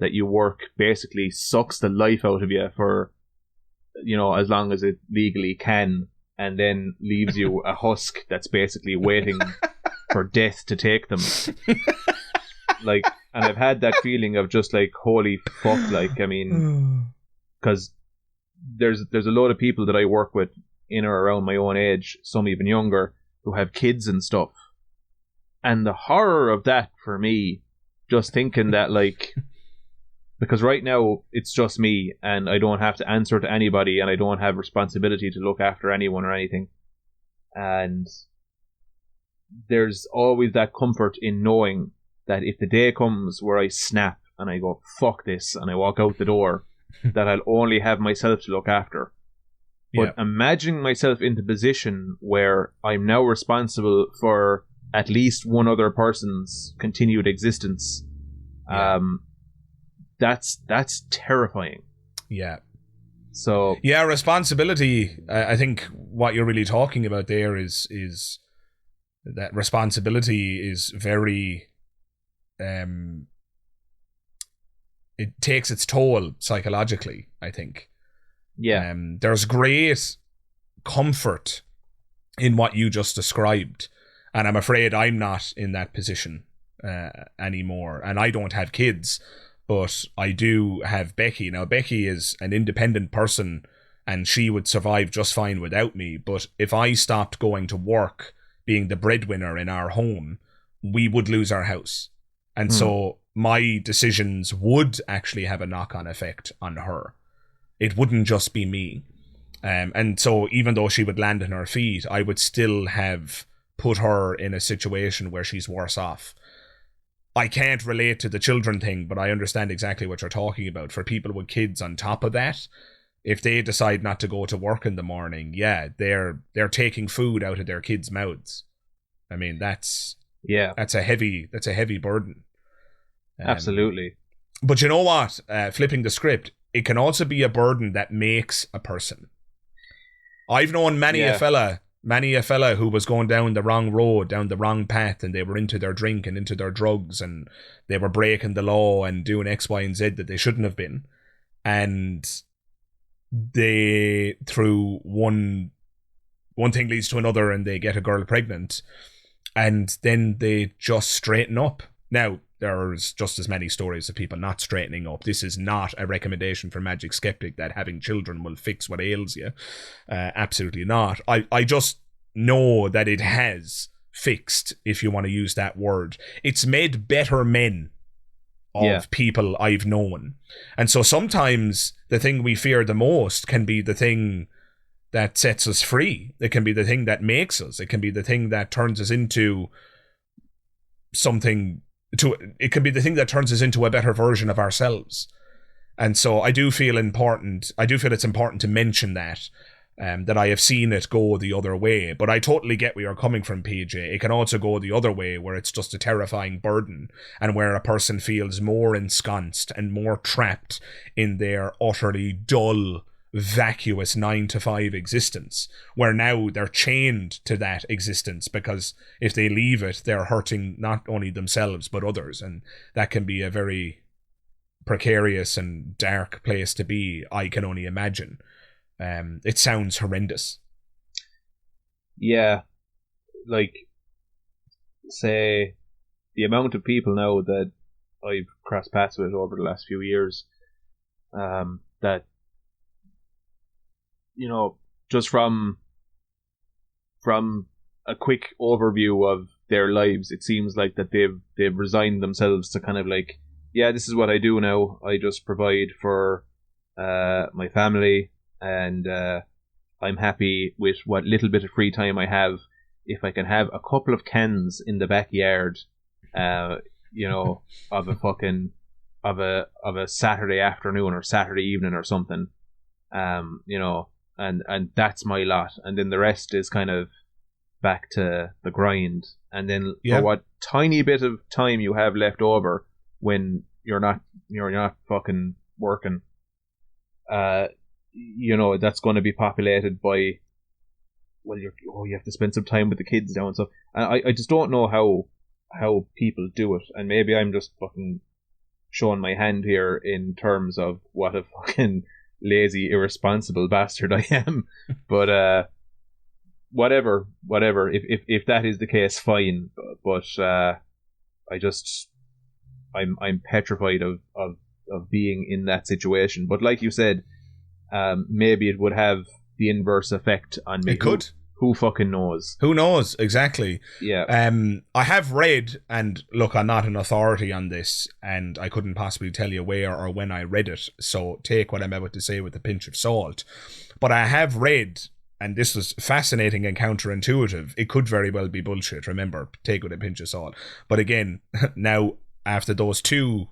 that you work basically sucks the life out of you for, you know, as long as it legally can, and then leaves you a husk that's basically waiting for death to take them. Like, and I've had that feeling of just like, holy fuck, like, I mean, because there's a load of people that I work with in or around my own age, some even younger, who have kids and stuff. And the horror of that for me, just thinking that, like, because right now it's just me and I don't have to answer to anybody and I don't have responsibility to look after anyone or anything. And there's always that comfort in knowing that if the day comes where I snap and I go, fuck this, and I walk out the door, that I'll only have myself to look after. But imagining myself in the position where I'm now responsible for at least one other person's continued existence, that's terrifying. Yeah. So yeah, responsibility. I think what you're really talking about there is that responsibility is very it takes its toll psychologically, I think. Yeah. There's great comfort in what you just described, and I'm afraid I'm not in that position anymore. And I don't have kids, but I do have Becky. Now, Becky is an independent person, and she would survive just fine without me. But if I stopped going to work, being the breadwinner in our home, we would lose our house. And so my decisions would actually have a knock-on effect on her. It wouldn't just be me. And so even though she would land on her feet, I would still have put her in a situation where she's worse off. I can't relate to the children thing, but I understand exactly what you're talking about. For people with kids on top of that, if they decide not to go to work in the morning, yeah, they're taking food out of their kids' mouths. I mean, that's a heavy burden. Absolutely. But you know what? Flipping the script, it can also be a burden that makes a person. I've known many a fella who was going down the wrong road, down the wrong path, and they were into their drink and into their drugs, and they were breaking the law and doing X, Y, and Z that they shouldn't have been. And they, through one thing leads to another, and they get a girl pregnant, and then they just straighten up. Now, there's just as many stories of people not straightening up. This is not a recommendation for Magic Skeptic that having children will fix what ails you. Absolutely not. I just know that it has fixed, if you want to use that word. It's made better men of people I've known. And so sometimes the thing we fear the most can be the thing that sets us free. It can be the thing that makes us. It can be the thing that turns us into something. It can be the thing that turns us into a better version of ourselves. And so I do feel it's important to mention that I have seen it go the other way. But I totally get where you're coming from, PJ. It can also go the other way, where it's just a terrifying burden, and where a person feels more ensconced and more trapped in their utterly dull, vacuous 9-to-5 existence, where now they're chained to that existence, because if they leave it, they're hurting not only themselves but others, and that can be a very precarious and dark place to be, I can only imagine. It sounds horrendous. Yeah, like, say, the amount of people now that I've crossed paths with over the last few years, that, you know, just from a quick overview of their lives, it seems like that they've resigned themselves to kind of like, yeah, this is what I do now. I just provide for my family, and I'm happy with what little bit of free time I have. If I can have a couple of cans in the backyard, you know, of a Saturday afternoon or Saturday evening or something, you know, and that's my lot, and then the rest is kind of back to the grind. And then for what tiny bit of time you have left over when you're not fucking working, you know, that's going to be populated by, well, you have to spend some time with the kids now and stuff. And I just don't know how people do it, and maybe I'm just fucking showing my hand here in terms of what a fucking lazy, irresponsible bastard I am. But whatever. If that is the case, fine. But I'm petrified of being in that situation. But like you said, maybe it would have the inverse effect on me. It could. Who fucking knows? Who knows? Exactly. Yeah. I have read, and look, I'm not an authority on this, and I couldn't possibly tell you where or when I read it, so take what I'm about to say with a pinch of salt. But I have read, and this was fascinating and counterintuitive. It could very well be bullshit. Remember, take it with a pinch of salt. But again, now, after those two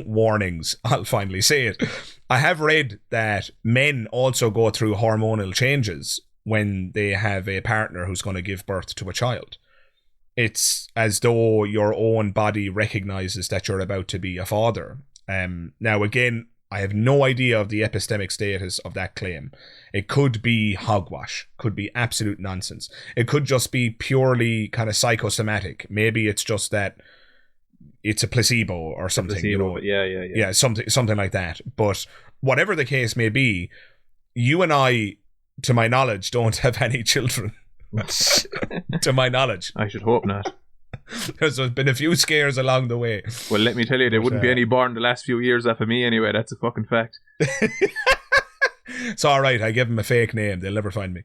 warnings, I'll finally say it. I have read that men also go through hormonal changes when they have a partner who's going to give birth to a child. It's as though your own body recognizes that you're about to be a father. Now, again, I have no idea of the epistemic status of that claim. It could be hogwash, could be absolute nonsense. It could just be purely kind of psychosomatic. Maybe it's just that it's a placebo or something. Placebo, but yeah, something like that. But whatever the case may be, you and I, to my knowledge, don't have any children. To my knowledge. I should hope not. There's been a few scares along the way. Well, let me tell you, there wouldn't be any born the last few years after me anyway. That's a fucking fact. It's alright, I give them a fake name. They'll never find me.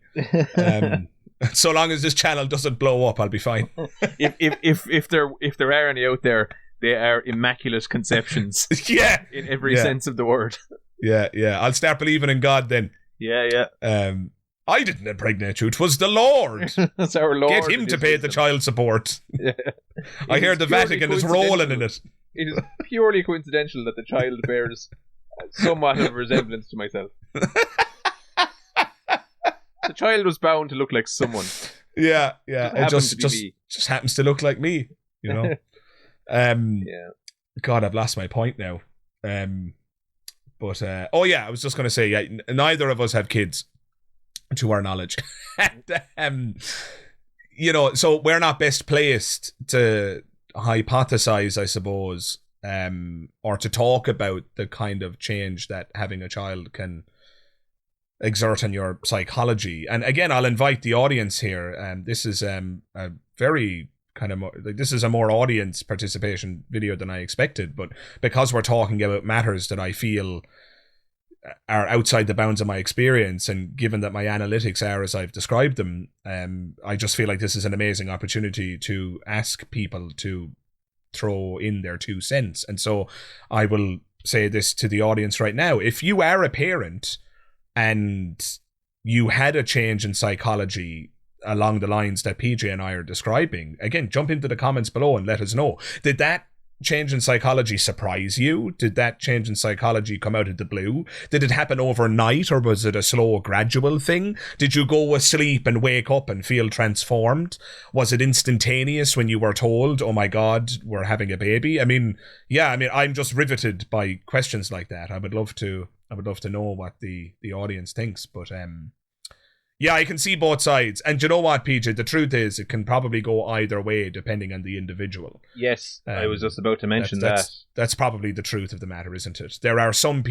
So long as this channel doesn't blow up, I'll be fine. If there are any out there, they are immaculate conceptions. Yeah. In every sense of the word. Yeah. I'll start believing in God then. Yeah. I didn't impregnate you. It was the Lord. That's our Lord. Get him to pay the child support. Yeah. I hear the Vatican is rolling in it. It is purely coincidental that the child bears somewhat of a resemblance to myself. The child was bound to look like someone. Yeah. It just happens to look like me, you know. Yeah. God, I've lost my point now. I was just going to say, neither of us have kids, to our knowledge. And, so we're not best placed to hypothesize, I suppose, or to talk about the kind of change that having a child can exert on your psychology. And again, I'll invite the audience here. This is a very kind of this is a more audience participation video than I expected, but because we're talking about matters that I feel are outside the bounds of my experience, and given that my analytics are as I've described them, I just feel like this is an amazing opportunity to ask people to throw in their 2 cents. And so I will say this to the audience right now. If you are a parent and you had a change in psychology along the lines that PJ and I are describing, again, jump into the comments below and let us know. Did that change in psychology surprise you? Did that change in psychology come out of the blue? Did it happen overnight, or was it a slow, gradual thing? Did you go asleep and wake up and feel transformed? Was it instantaneous when you were told, oh my God, we're having a baby? I'm just riveted by questions like that. I would love to know what the audience thinks, but I can see both sides. And you know what, PJ? The truth is, it can probably go either way depending on the individual. Yes, I was just about to mention that. That's probably the truth of the matter, isn't it? There are some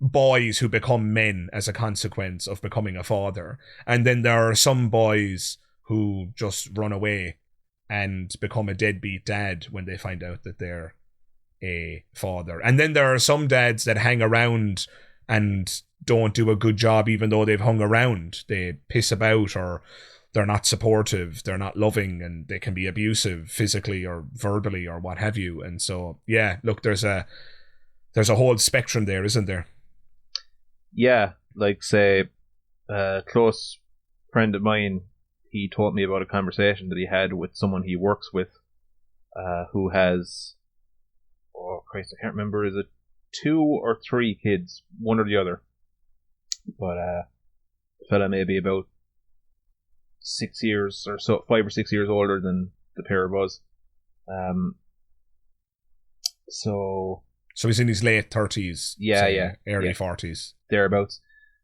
boys who become men as a consequence of becoming a father. And then there are some boys who just run away and become a deadbeat dad when they find out that they're a father. And then there are some dads that hang around and don't do a good job even though they've hung around. They piss about, or they're not supportive, they're not loving, and they can be abusive physically or verbally or what have you. And so, look, there's a whole spectrum there, isn't there? Yeah, like say, a close friend of mine, he told me about a conversation that he had with someone he works with, who has, oh Christ, I can't remember, is it 2 or 3 kids, one or the other. But the fella may be about 6 years or so, 5 or 6 years older than the pair was. So he's in his late 30s. Early 40s. Thereabouts.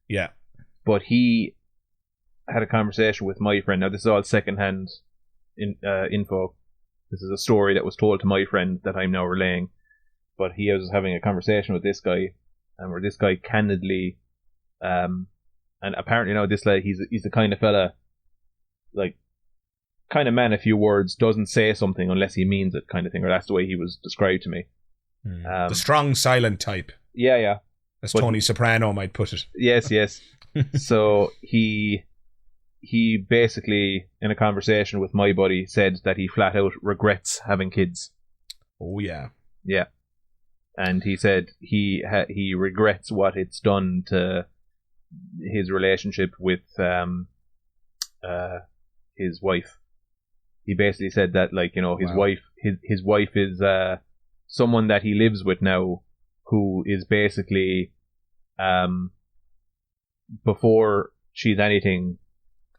Yeah. But he had a conversation with my friend. Now, this is all secondhand info. This is a story that was told to my friend that I'm now relaying. But he was having a conversation with this guy, and where this guy candidly, and apparently now this lad, he's the kind of fella, like, kind of man a few words, doesn't say something unless he means it, kind of thing, or that's the way he was described to me. The strong, silent type. Yeah. As Tony Soprano might put it. Yes. So he basically, in a conversation with my buddy, said that he flat out regrets having kids. Oh yeah. Yeah. And he said he regrets what it's done to his relationship with his wife. He basically said that, like, you know, his wife is someone that he lives with now, who is basically before she's anything,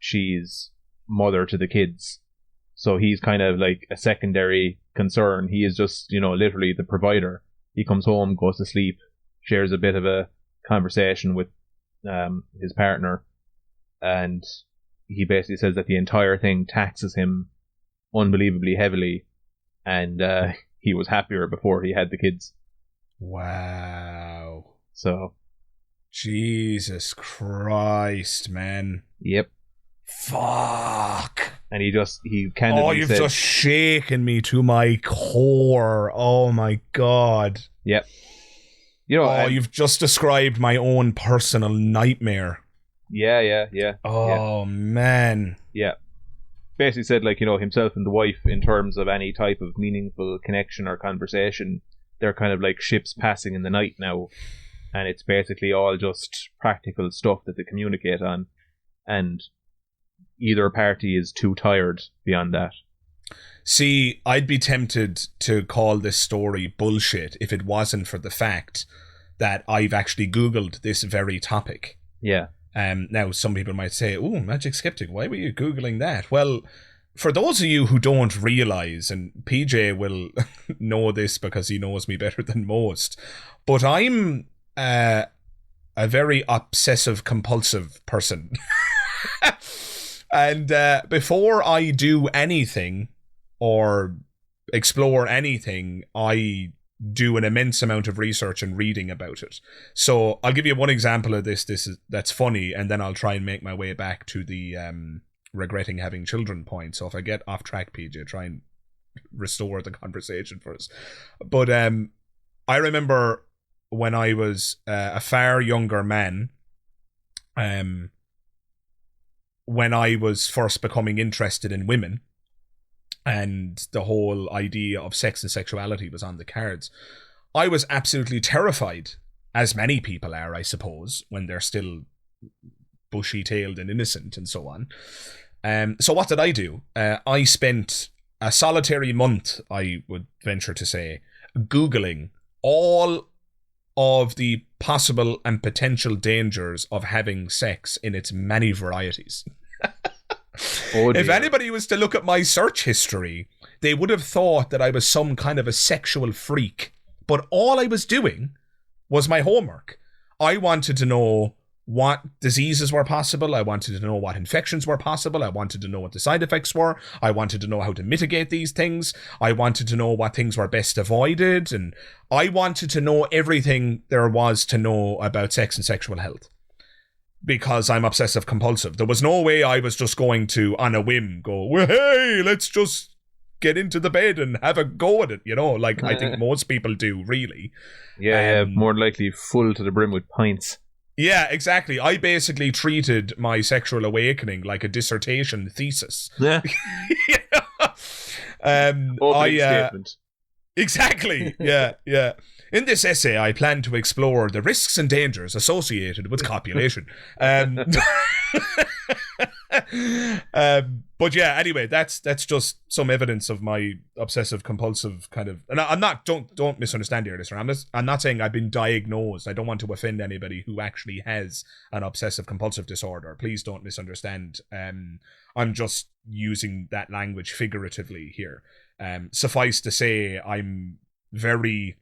she's mother to the kids. So he's kind of like a secondary concern. He is just, you know, literally the provider. He comes home, goes to sleep, shares a bit of a conversation with his partner, and he basically says that the entire thing taxes him unbelievably heavily, and he was happier before he had the kids. Wow. So, Jesus Christ, man. yep. Fuck. And he candidly you've said, just shaken me to my core. Oh my God. yep. You know, You've just described my own personal nightmare. Yeah. Oh, man. Yeah. Basically said, like, you know, himself and the wife, in terms of any type of meaningful connection or conversation, they're kind of like ships passing in the night now. And it's basically all just practical stuff that they communicate on. And either party is too tired beyond that. See, I'd be tempted to call this story bullshit if it wasn't for the fact that I've actually Googled this very topic. Yeah. Now, some people might say, "Oh, Magic Skeptic, why were you Googling that?" Well, for those of you who don't realise, and PJ will know this because he knows me better than most, but I'm a very obsessive-compulsive person. And before I do anything or explore anything, I do an immense amount of research and reading about it. So I'll give you one example of that's funny, and then I'll try and make my way back to the regretting having children point. So if I get off track, PJ, try and restore the conversation for us. But I remember when I was a far younger man, when I was first becoming interested in women, and the whole idea of sex and sexuality was on the cards, I was absolutely terrified, as many people are, I suppose, when they're still bushy-tailed and innocent and so on. So what did I do? I spent a solitary month, I would venture to say, Googling all of the possible and potential dangers of having sex in its many varieties. If anybody was to look at my search history, they would have thought that I was some kind of a sexual freak. But all I was doing was my homework. I wanted to know what diseases were possible. I wanted to know what infections were possible. I wanted to know what the side effects were. I wanted to know how to mitigate these things. I wanted to know what things were best avoided. And I wanted to know everything there was to know about sex and sexual health, because I'm obsessive compulsive. There was no way I was just going to, on a whim, go, well, hey, let's just get into the bed and have a go at it, you know, like I think most people do, really. Yeah, more than likely full to the brim with pints. Yeah, exactly. I basically treated my sexual awakening like a dissertation thesis. Yeah. Opening statement. Exactly. Yeah. In this essay, I plan to explore the risks and dangers associated with copulation. But yeah, anyway, that's just some evidence of my obsessive compulsive kind of. And I'm not. Don't misunderstand here, listener. I'm not saying I've been diagnosed. I don't want to offend anybody who actually has an obsessive compulsive disorder. Please don't misunderstand. I'm just using that language figuratively here. Suffice to say, I'm very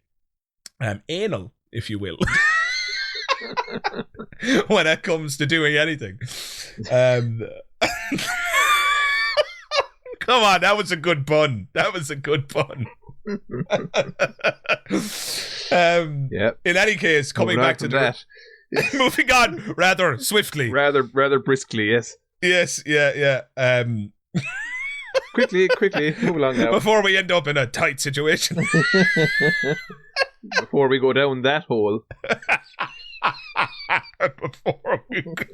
anal, if you will, when it comes to doing anything. Come on, that was a good pun. Yep. In any case, coming back to that, moving on rather swiftly, rather briskly, yes. Yes, yeah. Quickly, move along now. Before we end up in a tight situation. Before we go down that hole. Before we go...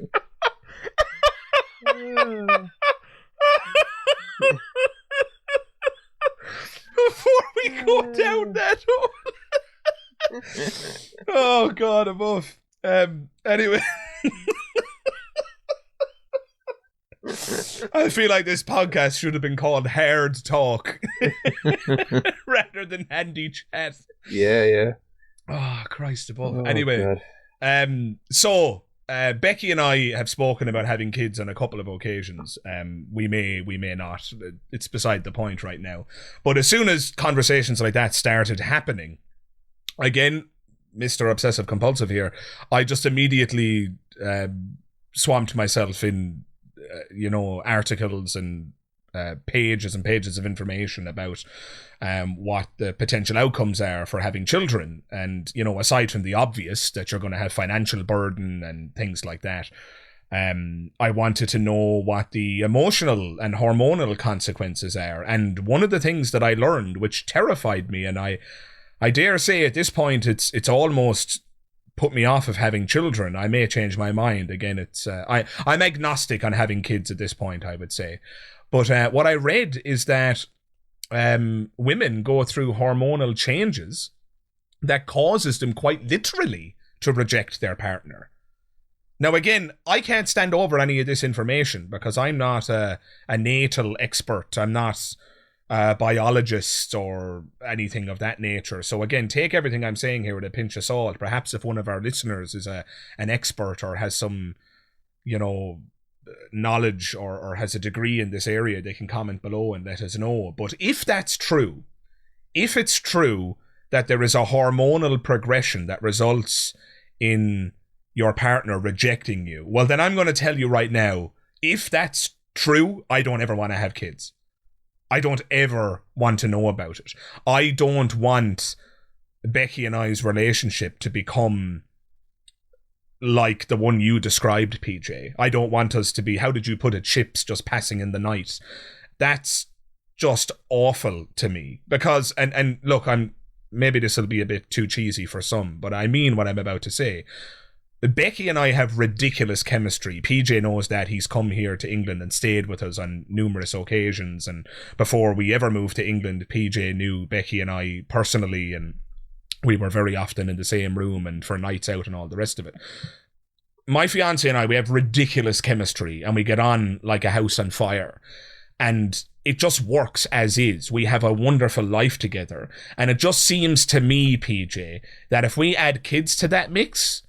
Before we go down that hole. Oh, God, above. Anyway. I feel like this podcast should have been called Hard Talk rather than Handy Chat. Yeah. Oh, Christ above. Anyway, so Becky and I have spoken about having kids on a couple of occasions. We may not. It's beside the point right now. But as soon as conversations like that started happening, again, Mr. Obsessive Compulsive here, I just immediately swamped myself in articles and pages and pages of information about what the potential outcomes are for having children. And, you know, aside from the obvious that you're going to have financial burden and things like that, I wanted to know what the emotional and hormonal consequences are. And one of the things that I learned, which terrified me, and I dare say at this point it's almost put me off of having children. I may change my mind. Again, it's I'm agnostic on having kids at this point, I would say. But what I read is that women go through hormonal changes that causes them quite literally to reject their partner. Now, again, I can't stand over any of this information because I'm not a natal expert. I'm not a biologist or anything of that nature. So again, take everything I'm saying here with a pinch of salt. Perhaps if one of our listeners is an expert or has some, you know, knowledge or has a degree in this area, they can comment below and let us know. But if that's true, if it's true that there is a hormonal progression that results in your partner rejecting you, well, then I'm going to tell you right now, if that's true, I don't ever want to have kids. I don't ever want to know about it. I don't want Becky and I's relationship to become like the one you described, PJ. I don't want us to be, how did you put it, ships just passing in the night. That's just awful to me. Because, and look, maybe this will be a bit too cheesy for some, but I mean what I'm about to say. Becky and I have ridiculous chemistry. PJ knows that. He's come here to England and stayed with us on numerous occasions. And before we ever moved to England, PJ knew Becky and I personally, and we were very often in the same room and for nights out and all the rest of it. My fiance and I, we have ridiculous chemistry and we get on like a house on fire. And it just works as is. We have a wonderful life together. And it just seems to me, PJ, that if we add kids to that mix,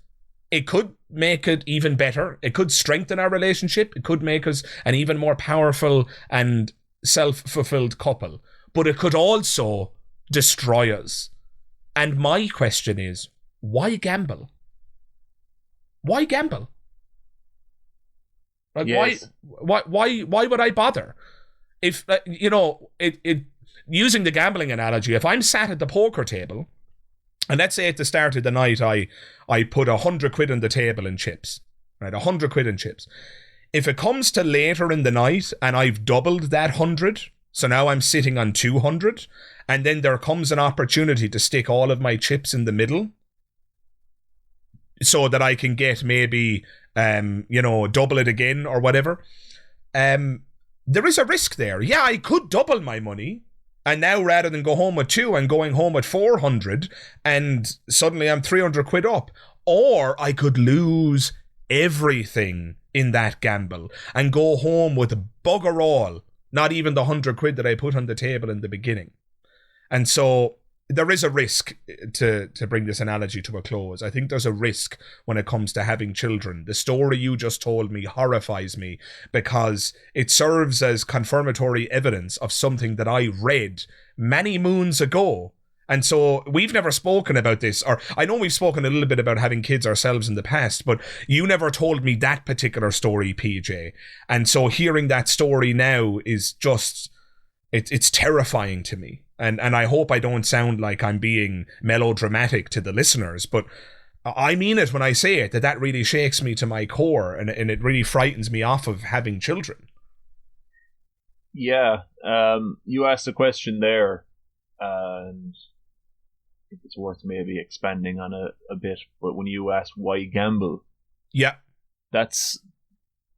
it could make it even better. It could strengthen our relationship. It could make us an even more powerful and self-fulfilled couple. But it could also destroy us. And my question is, why gamble? Why gamble? Like, yes. why would I bother? If, you know, using the gambling analogy, if I'm sat at the poker table, and let's say at the start of the night, I put 100 quid on the table in chips, right? 100 quid in chips. If it comes to later in the night and I've doubled that 100, so now I'm sitting on 200, and then there comes an opportunity to stick all of my chips in the middle so that I can get maybe, double it again or whatever. There is a risk there. Yeah, I could double my money. And now rather than go home with 2, I'm going home with 400 and suddenly I'm 300 quid up. Or I could lose everything in that gamble and go home with bugger all, not even the 100 quid that I put on the table in the beginning. And so there is a risk, to bring this analogy to a close. I think there's a risk when it comes to having children. The story you just told me horrifies me because it serves as confirmatory evidence of something that I read many moons ago. And so we've never spoken about this, or I know we've spoken a little bit about having kids ourselves in the past, but you never told me that particular story, PJ. And so hearing that story now is just, it's terrifying to me. And I hope I don't sound like I'm being melodramatic to the listeners, but I mean it when I say it, that really shakes me to my core and it really frightens me off of having children. Yeah, you asked a question there, and I think it's worth maybe expanding on a bit, but when you asked why gamble, yeah, that's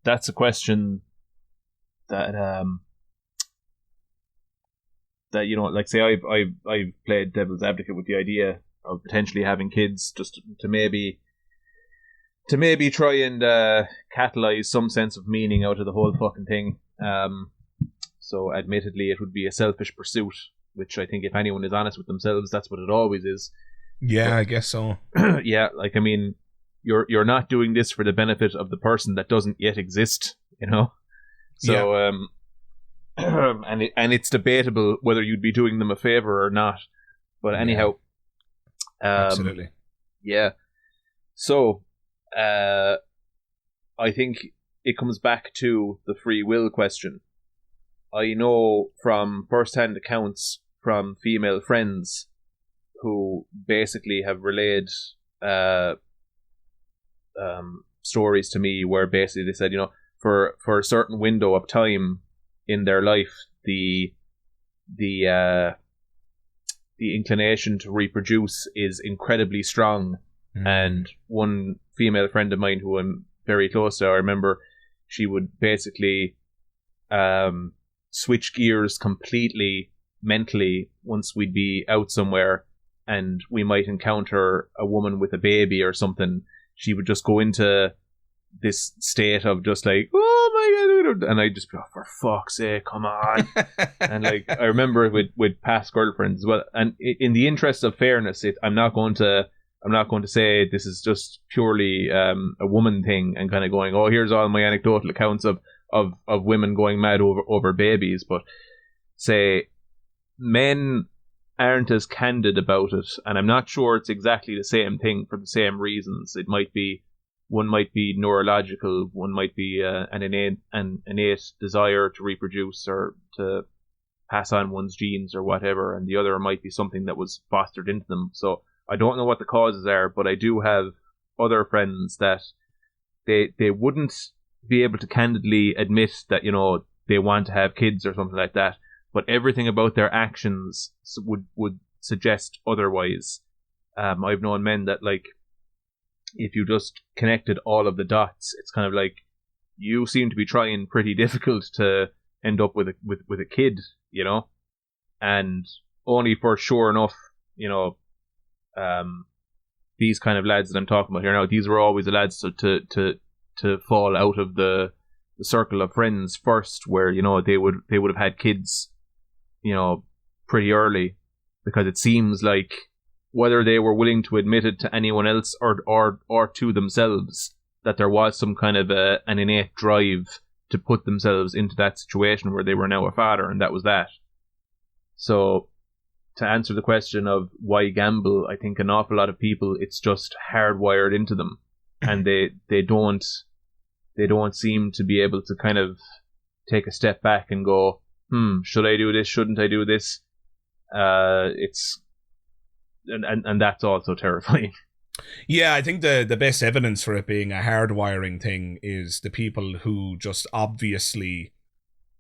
a question that that, you know, like, say I've played devil's advocate with the idea of potentially having kids just to maybe try and catalyze some sense of meaning out of the whole fucking thing. So admittedly it would be a selfish pursuit, which I think if anyone is honest with themselves, that's what it always is. Yeah, but, I guess so. Yeah, like, I mean, you're not doing this for the benefit of the person that doesn't yet exist, you know? So yeah. And it's debatable whether you'd be doing them a favor or not. But anyhow, absolutely, yeah. So, I think it comes back to the free will question I know from first-hand accounts from female friends who basically have relayed stories to me where basically they said, for a certain window of time in their life, the inclination to reproduce is incredibly strong. And one female friend of mine who I'm very close to, I remember she would basically switch gears completely mentally once we'd be out somewhere and we might encounter a woman with a baby or something. She would just go into this state of just like, oh my god, and I'd just be, oh, for fuck's sake, come on. And like, I remember with past girlfriends as well. And in the interest of fairness, I'm not going to say this is just purely a woman thing and kind of going, oh, here's all my anecdotal accounts of women going mad over babies. But say men aren't as candid about it, and I'm not sure it's exactly the same thing for the same reasons. It might be, one might be neurological, one might be an innate desire to reproduce or to pass on one's genes or whatever, and the other might be something that was fostered into them. So I don't know what the causes are, but I do have other friends that they wouldn't be able to candidly admit that, they want to have kids or something like that, but everything about their actions would suggest otherwise. I've known men that, like, if you just connected all of the dots, it's kind of like, you seem to be trying pretty difficult to end up with a kid, and only for sure enough, these kind of lads that I'm talking about here now, these were always the lads to fall out of the circle of friends first, where they would have had kids pretty early, because it seems like whether they were willing to admit it to anyone else or to themselves, that there was some kind of an innate drive to put themselves into that situation where they were now a father, and that was that. So to answer the question of why gamble, I think an awful lot of people, it's just hardwired into them, and they don't seem to be able to kind of take a step back and go, should I do this? Shouldn't I do this? It's and that's also terrifying. Yeah, I think the best evidence for it being a hardwiring thing is the people who just obviously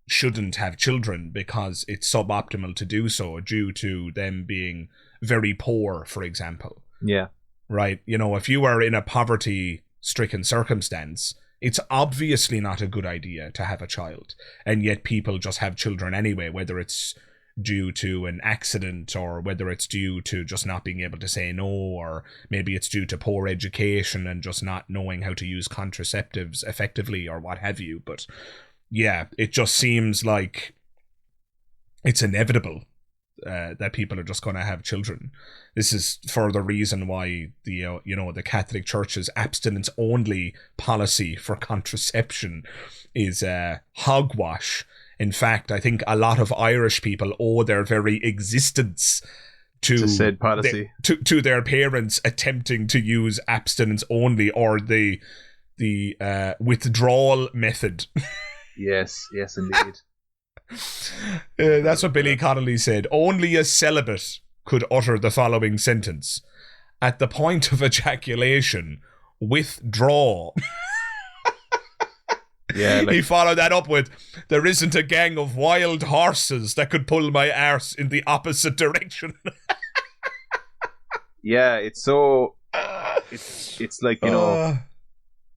shouldn't have children because it's suboptimal to do so due to them being very poor, for example. Yeah. Right? If you are in a poverty-stricken circumstance, it's obviously not a good idea to have a child. And yet people just have children anyway, whether it's due to an accident or whether it's due to just not being able to say no, or maybe it's due to poor education and just not knowing how to use contraceptives effectively or what have you. But yeah, it just seems like it's inevitable that people are just going to have children. This is for the reason why the Catholic Church's abstinence only policy for contraception is hogwash. In fact, I think a lot of Irish people owe their very existence to said policy, to their parents attempting to use abstinence only, or the withdrawal method. Yes, indeed. That's what Billy Connolly said. Only a celibate could utter the following sentence: at the point of ejaculation, withdraw. Yeah, he followed that up with, there isn't a gang of wild horses that could pull my arse in the opposite direction. Yeah, it's so it's like,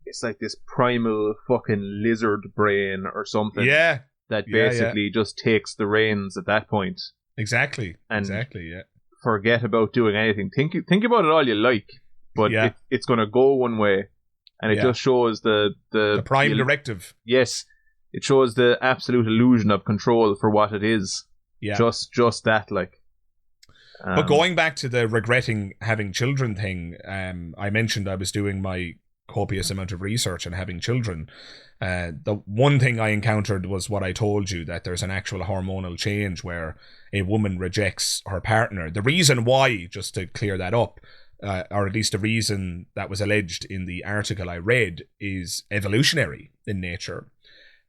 it's like this primal fucking lizard brain or something. Yeah. That basically just takes the reins at that point. Exactly. And yeah. Forget about doing anything. Think about it all you like, but it's going to go one way, and it just shows the prime directive. Yes, it shows the absolute illusion of control for what it is. Yeah, just that, like. But going back to the regretting having children thing, I mentioned I was doing my copious amount of research on having children. The one thing I encountered was what I told you, that there's an actual hormonal change where a woman rejects her partner. The reason why, just to clear that up, or at least the reason that was alleged in the article I read, is evolutionary in nature.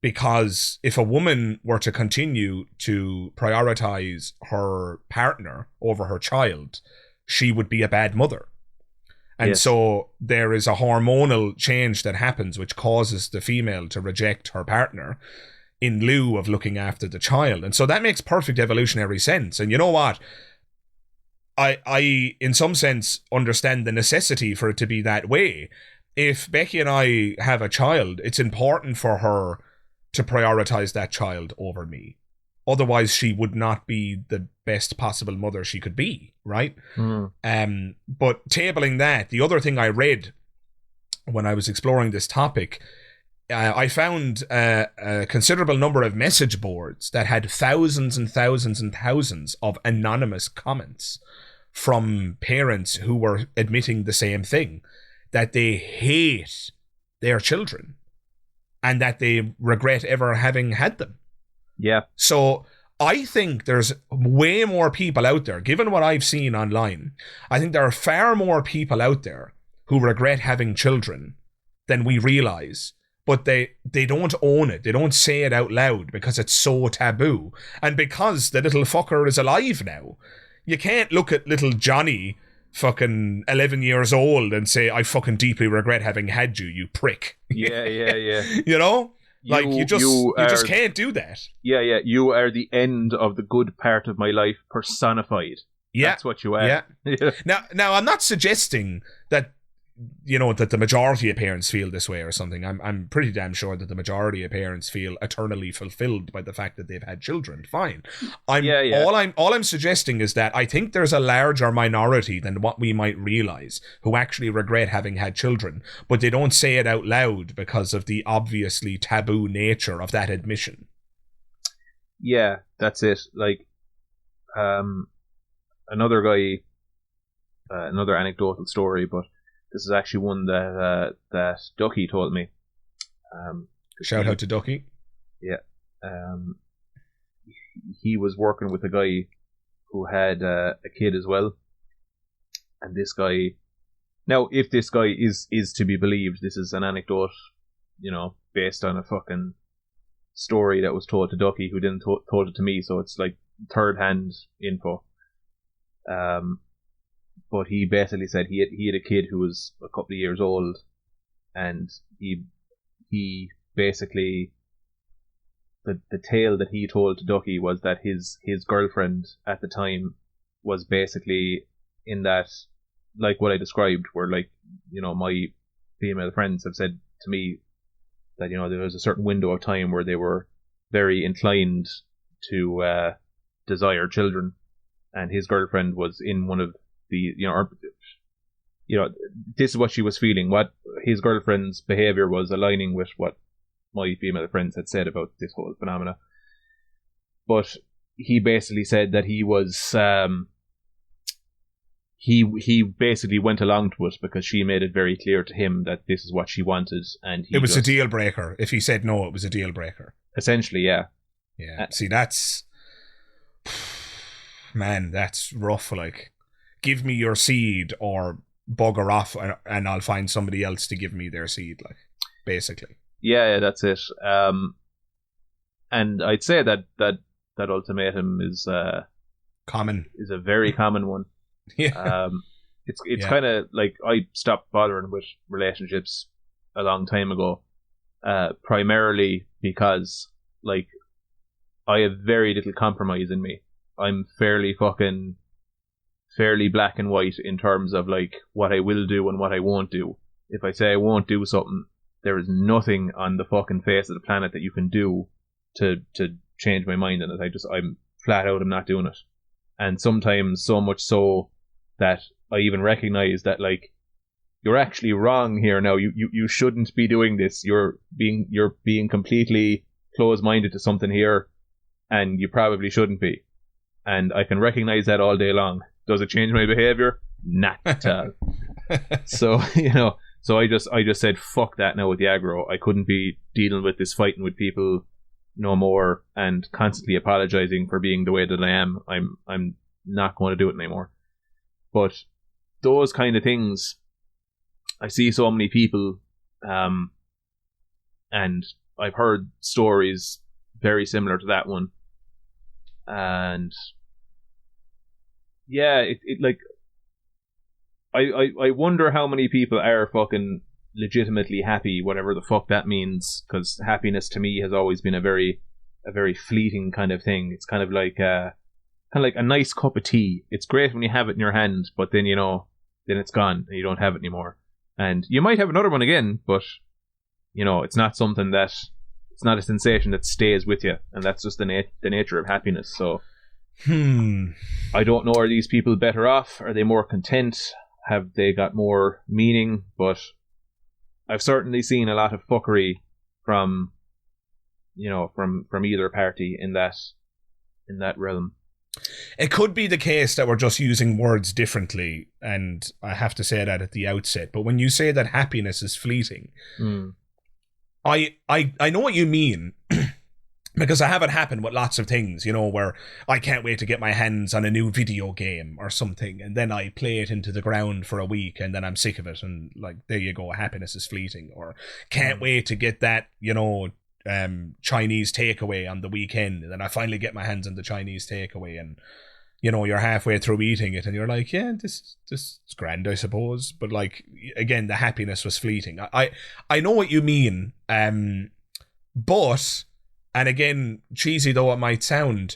Because if a woman were to continue to prioritize her partner over her child, she would be a bad mother. And Yes. so there is a hormonal change that happens which causes the female to reject her partner in lieu of looking after the child. And so that makes perfect evolutionary sense. And you know what? I in some sense understand the necessity for it to be that way. If Becky and I have a child, it's important for her to prioritize that child over me. Otherwise, she would not be the best possible mother she could be, right? But tabling that, the other thing I read when I was exploring this topic, I found a considerable number of message boards that had thousands and thousands and thousands of anonymous comments from parents who were admitting the same thing, that they hate their children and that they regret ever having had them. Yeah. So I think there's way more people out there, given what I've seen online, I think there are far more people out there who regret having children than we realize. But they don't own it. They don't say it out loud because it's so taboo. And because the little fucker is alive now, you can't look at little Johnny, fucking 11 years old, and say, I fucking deeply regret having had you, you prick. Yeah. You know? You just can't do that. Yeah. You are the end of the good part of my life personified. Yeah. That's what you are. Yeah. Now, I'm not suggesting that, that the majority of parents feel this way or something. I'm pretty damn sure that the majority of parents feel eternally fulfilled by the fact that they've had children. Fine. All I'm suggesting is that I think there's a larger minority than what we might realize who actually regret having had children, but they don't say it out loud because of the obviously taboo nature of that admission. Yeah, that's it. Another guy, another anecdotal story, but this is actually one that Ducky told me. Shout out to Ducky. Yeah. He was working with a guy who had a kid as well. And this guy... Now, if this guy is to be believed, this is an anecdote, based on a fucking story that was told to Ducky, who then told it to me, so it's like third-hand info. But he basically said he had a kid who was a couple of years old, and he basically, the tale that he told to Ducky was that his girlfriend at the time was basically in that, like what I described, where my female friends have said to me that there was a certain window of time where they were very inclined to desire children, and his girlfriend was in one of the this is what she was feeling. What his girlfriend's behavior was aligning with what my female friends had said about this whole phenomena. But he basically said that he was he basically went along to it because she made it very clear to him that this is what she wanted, and it was a deal breaker. If he said no, it was a deal breaker. Essentially, yeah. See, that's man, that's rough. Give me your seed or bugger off, and I'll find somebody else to give me their seed, basically. Yeah, that's it. And I'd say that ultimatum is common. Is a very common one. Yeah. It's kind of like I stopped bothering with relationships a long time ago, primarily because I have very little compromise in me. I'm fairly black and white in terms of what I will do and what I won't do. If I say I won't do something, there is nothing on the fucking face of the planet that you can do to change my mind on it. I'm flat out, I'm not doing it. And sometimes so much so that I even recognize that you're actually wrong here now. You shouldn't be doing this. You're being completely closed-minded to something here, and you probably shouldn't be. And I can recognize that all day long. Does it change my behavior? Not at all. So, so I just said, fuck that now with the aggro. I couldn't be dealing with this fighting with people no more and constantly apologizing for being the way that I am. I'm not going to do it anymore. But those kind of things, I see so many people, and I've heard stories very similar to that one, and yeah, it like I wonder how many people are fucking legitimately happy, whatever the fuck that means, because happiness to me has always been a very fleeting kind of thing. It's kind of like a nice cup of tea. It's great when you have it in your hand, but then then it's gone and you don't have it anymore. And you might have another one again, but it's not something that it's not a sensation that stays with you, and that's just the nature of happiness. So, I don't know. Are these people better off? Are they more content? Have they got more meaning? But I've certainly seen a lot of fuckery from either party in that realm. It could be the case that we're just using words differently, and I have to say that at the outset. But when you say that happiness is fleeting, I know what you mean. Because I have it happen with lots of things, where I can't wait to get my hands on a new video game or something, and then I play it into the ground for a week, and then I'm sick of it, and like, there you go, happiness is fleeting. Or can't wait to get that, Chinese takeaway on the weekend, and then I finally get my hands on the Chinese takeaway, and you're halfway through eating it, and you're like, yeah, this is grand, I suppose. But like, again, the happiness was fleeting. I know what you mean, but. And again, cheesy though it might sound,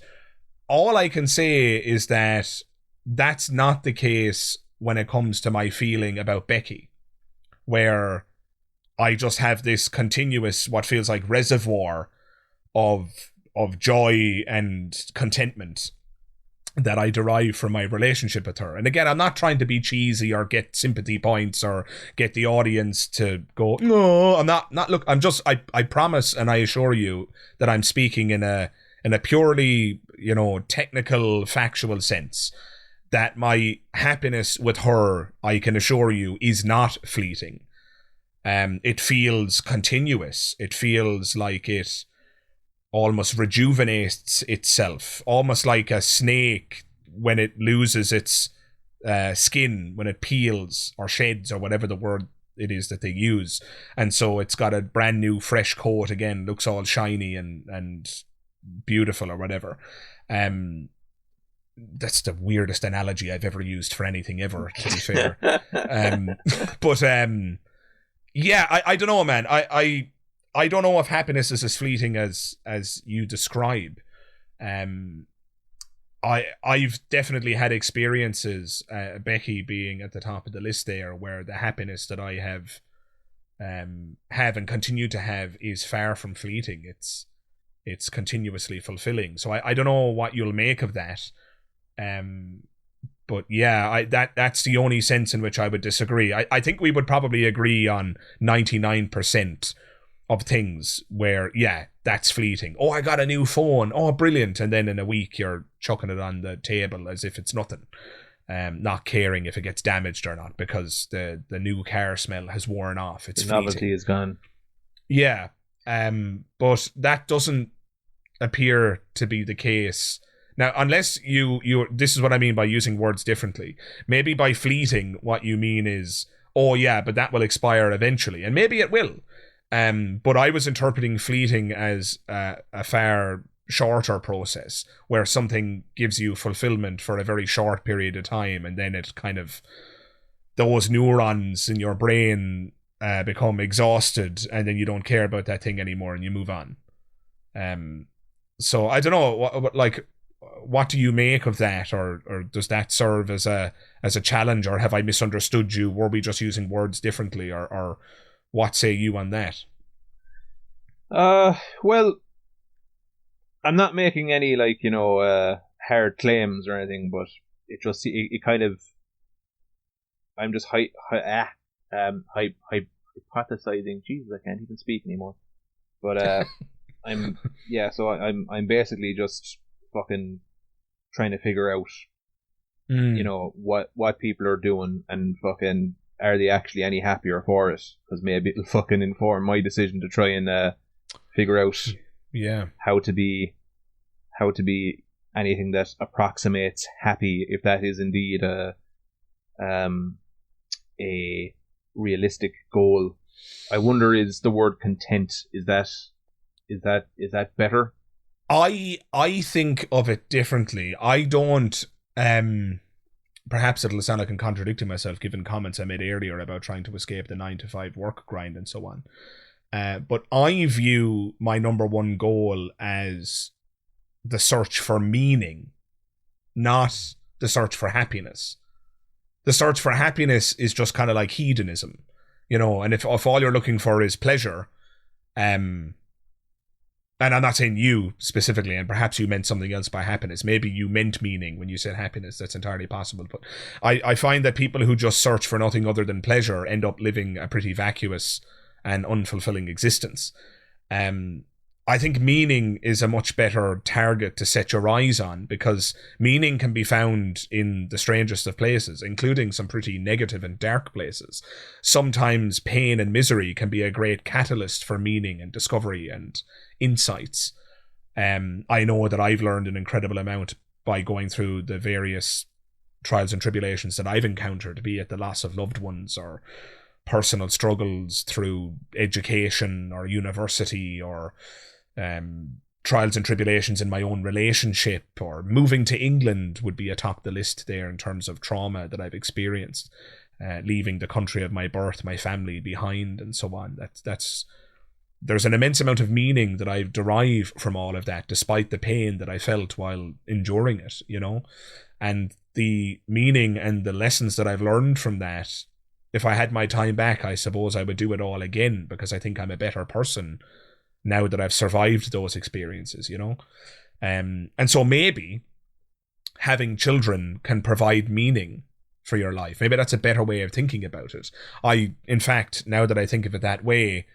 all I can say is that that's not the case when it comes to my feeling about Becky, where I just have this continuous, what feels like reservoir of joy and contentment that I derive from my relationship with her. And again, I'm not trying to be cheesy or get sympathy points or get the audience to go, no, I'm not look, I'm just, I promise and I assure you that I'm speaking in a purely, technical, factual sense, that my happiness with her, I can assure you, is not fleeting. It feels continuous. It feels like it almost rejuvenates itself, almost like a snake when it loses its skin, when it peels or sheds or whatever the word it is that they use, and so it's got a brand new fresh coat again, looks all shiny and beautiful or whatever. That's the weirdest analogy I've ever used for anything ever, to be fair. But yeah, I don't know, man. I don't know if happiness is as fleeting as you describe. I've definitely had experiences, Becky being at the top of the list there, where the happiness that I have and continue to have is far from fleeting. It's continuously fulfilling. So I don't know what you'll make of that. But yeah, that's the only sense in which I would disagree. I think we would probably agree on 99% of things where, yeah, that's fleeting. Oh, I got a new phone. Oh, brilliant. And then in a week, you're chucking it on the table as if it's nothing. Not caring if it gets damaged or not, because the new car smell has worn off. It's the novelty is gone. Yeah. But that doesn't appear to be the case. Now, unless you this is what I mean by using words differently. Maybe by fleeting, what you mean is, oh yeah, but that will expire eventually. And maybe it will. But I was interpreting fleeting as a far shorter process, where something gives you fulfillment for a very short period of time, and then it kind of, those neurons in your brain become exhausted, and then you don't care about that thing anymore, and you move on. So I don't know, what do you make of that, or does that serve as a challenge, or have I misunderstood you? Were we just using words differently, or what say you on that? Well, I'm not making any hard claims or anything, but it kind of, I'm just hypothesizing. Jesus, I can't even speak anymore. But I'm basically just fucking trying to figure out, what people are doing, and fucking, are they actually any happier for it? Because maybe it'll fucking inform my decision to try and figure out how to be anything that approximates happy, if that is indeed a realistic goal. I wonder, is the word content, is that Is that better? I think of it differently. I don't. Perhaps it'll sound like I'm contradicting myself, given comments I made earlier about trying to escape the 9 to 5 work grind and so on. But I view my number one goal as the search for meaning, not the search for happiness. The search for happiness is just kind of like hedonism, and if all you're looking for is pleasure, and I'm not saying you specifically, and perhaps you meant something else by happiness. Maybe you meant meaning when you said happiness. That's entirely possible. But I find that people who just search for nothing other than pleasure end up living a pretty vacuous and unfulfilling existence. I think meaning is a much better target to set your eyes on, because meaning can be found in the strangest of places, including some pretty negative and dark places. Sometimes pain and misery can be a great catalyst for meaning and discovery and insights. I know that I've learned an incredible amount by going through the various trials and tribulations that I've encountered, be it the loss of loved ones or personal struggles through education or university, or trials and tribulations in my own relationship, or moving to England would be atop the list there in terms of trauma that I've experienced, leaving the country of my birth, my family behind, and so on. There's an immense amount of meaning that I've derived from all of that, despite the pain that I felt while enduring it, and the meaning and the lessons that I've learned from that. If I had my time back, I suppose I would do it all again, because I think I'm a better person now that I've survived those experiences, and so maybe having children can provide meaning for your life. Maybe that's a better way of thinking about it. In fact, now that I think of it that way,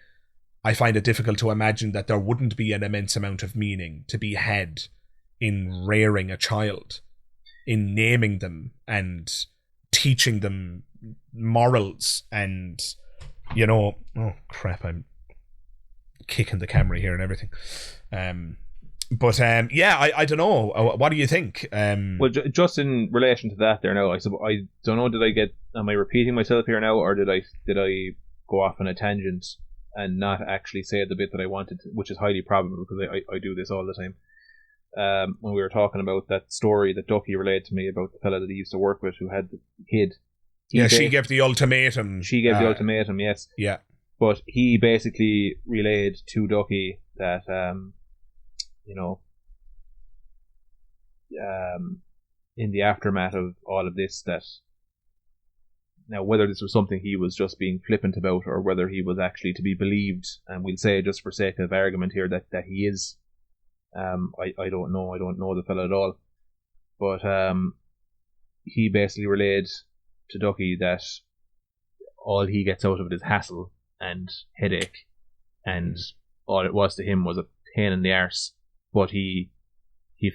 I find it difficult to imagine that there wouldn't be an immense amount of meaning to be had in rearing a child, in naming them and teaching them morals, and oh crap, I'm kicking the camera here and everything. But I don't know. What do you think? Well, just in relation to that there now, I don't know, am I repeating myself here now, or did I go off on a tangent and not actually say the bit that I wanted to, which is highly probable, because I do this all the time. When we were talking about that story that Ducky relayed to me about the fella that he used to work with who had the kid. She gave the ultimatum. She gave the ultimatum, yes. Yeah. But he basically relayed to Ducky that, in the aftermath of all of this, that now whether this was something he was just being flippant about, or whether he was actually to be believed, and we'll say just for sake of argument here that he is, I don't know. I don't know the fella at all. But he basically relayed to Ducky that all he gets out of it is hassle and headache, and all it was to him was a pain in the arse. But he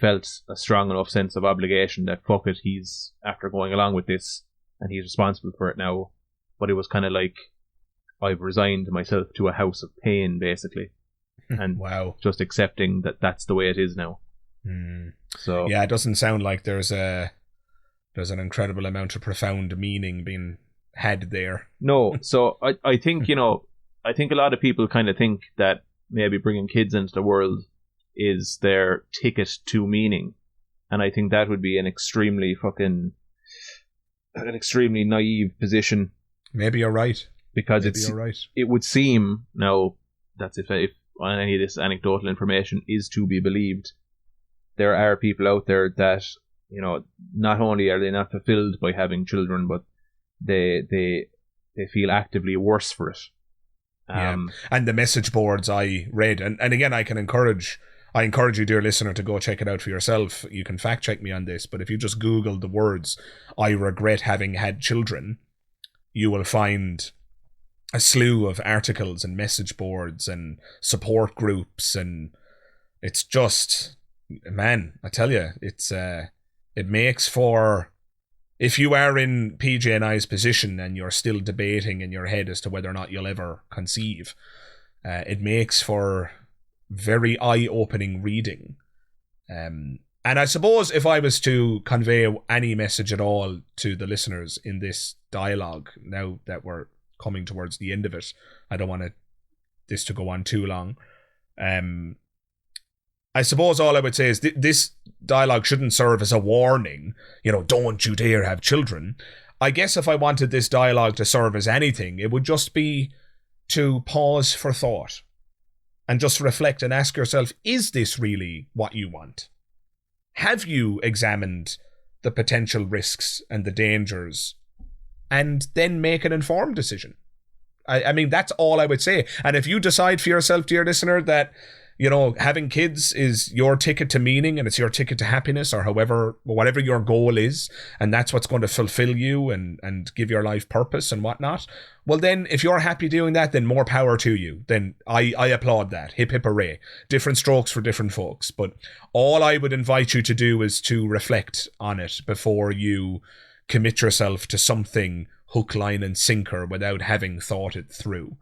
felt a strong enough sense of obligation that fuck it, he's after going along with this and he's responsible for it now. But it was kind of like, I've resigned myself to a house of pain, basically. And wow, just accepting that that's the way it is now. So yeah, it doesn't sound like there's an incredible amount of profound meaning being had there. No, so I think, I think a lot of people kind of think that maybe bringing kids into the world is their ticket to meaning, and I think that would be an extremely naive position. Maybe you're right, because it would seem now that's if any of this anecdotal information is to be believed, there are people out there that, not only are they not fulfilled by having children, but they feel actively worse for it. And the message boards I read, and again, I encourage you, dear listener, to go check it out for yourself. You can fact check me on this, but if you just Google the words "I regret having had children," you will find a slew of articles and message boards and support groups, and it's just, man, I tell you, it makes for, if you are in PJ and I's position and you're still debating in your head as to whether or not you'll ever conceive, it makes for very eye-opening reading. And I suppose if I was to convey any message at all to the listeners in this dialogue, now that we're coming towards the end of it, I don't want this to go on too long. I suppose all I would say is this dialogue shouldn't serve as a warning, don't you dare have children. I guess if I wanted this dialogue to serve as anything, it would just be to pause for thought and just reflect and ask yourself, is this really what you want? Have you examined the potential risks and the dangers and then make an informed decision? I mean, that's all I would say. And if you decide for yourself, dear listener, that having kids is your ticket to meaning and it's your ticket to happiness, or whatever your goal is, and that's what's going to fulfill you and give your life purpose and whatnot, well then, if you're happy doing that, then more power to you. Then I applaud that. Hip hip hooray. Different strokes for different folks. But all I would invite you to do is to reflect on it before you commit yourself to something hook, line and sinker without having thought it through.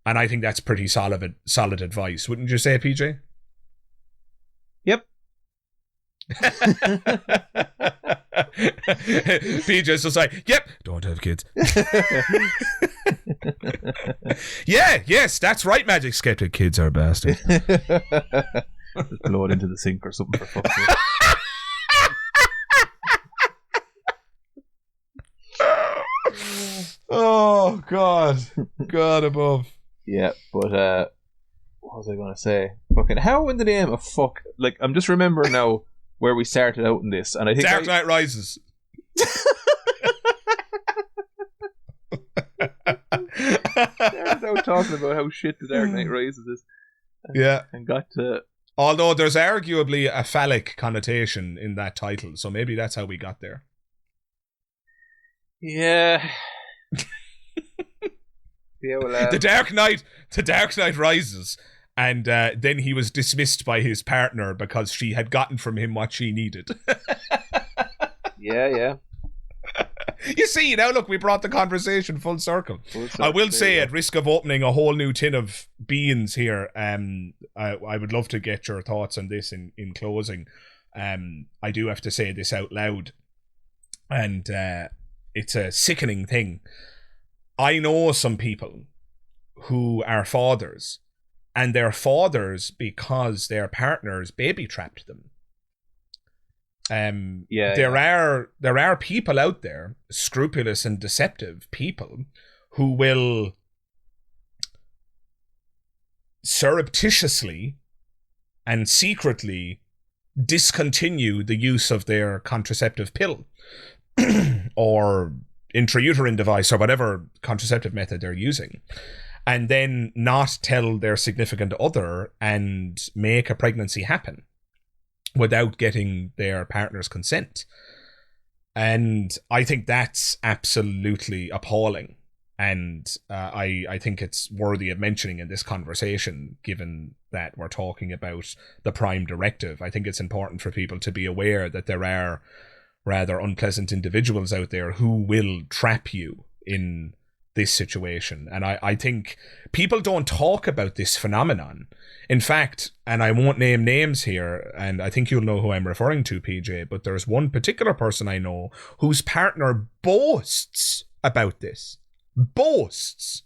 And I think that's pretty solid advice. Wouldn't you say, PJ? Yep. PJ's just like, yep, don't have kids. Yes, that's right, Magic Skeptic. Kids are bastards. Just blow it into the sink or something for fuck's sake. Oh, God above. Yeah, but what was I going to say? Fucking how in the name of fuck? Like, I'm just remembering now where we started out in this, and I think Dark Knight Rises. Started out talking about how shit the Dark Knight Rises is. And got to. Although there's arguably a phallic connotation in that title, so maybe that's how we got there. Yeah. Yeah, well, the Dark Knight Rises, and then he was dismissed by his partner because she had gotten from him what she needed. Yeah. You see, now look, we brought the conversation full circle. I will say, at risk of opening a whole new tin of beans here, I would love to get your thoughts on this in closing. I do have to say this out loud, and it's a sickening thing. I know some people who are fathers, and they're fathers because their partners baby trapped them. There are people out there, scrupulous and deceptive people, who will surreptitiously and secretly discontinue the use of their contraceptive pill or intrauterine device or whatever contraceptive method they're using, and then not tell their significant other and make a pregnancy happen without getting their partner's consent. And I think that's absolutely appalling. And I think it's worthy of mentioning in this conversation, given that we're talking about the Prime Directive. I think it's important for people to be aware that there are rather unpleasant individuals out there who will trap you in this situation. And I think people don't talk about this phenomenon. In fact, and I won't name names here, and I think you'll know who I'm referring to, PJ, but there's one particular person I know whose partner boasts about this. Boasts.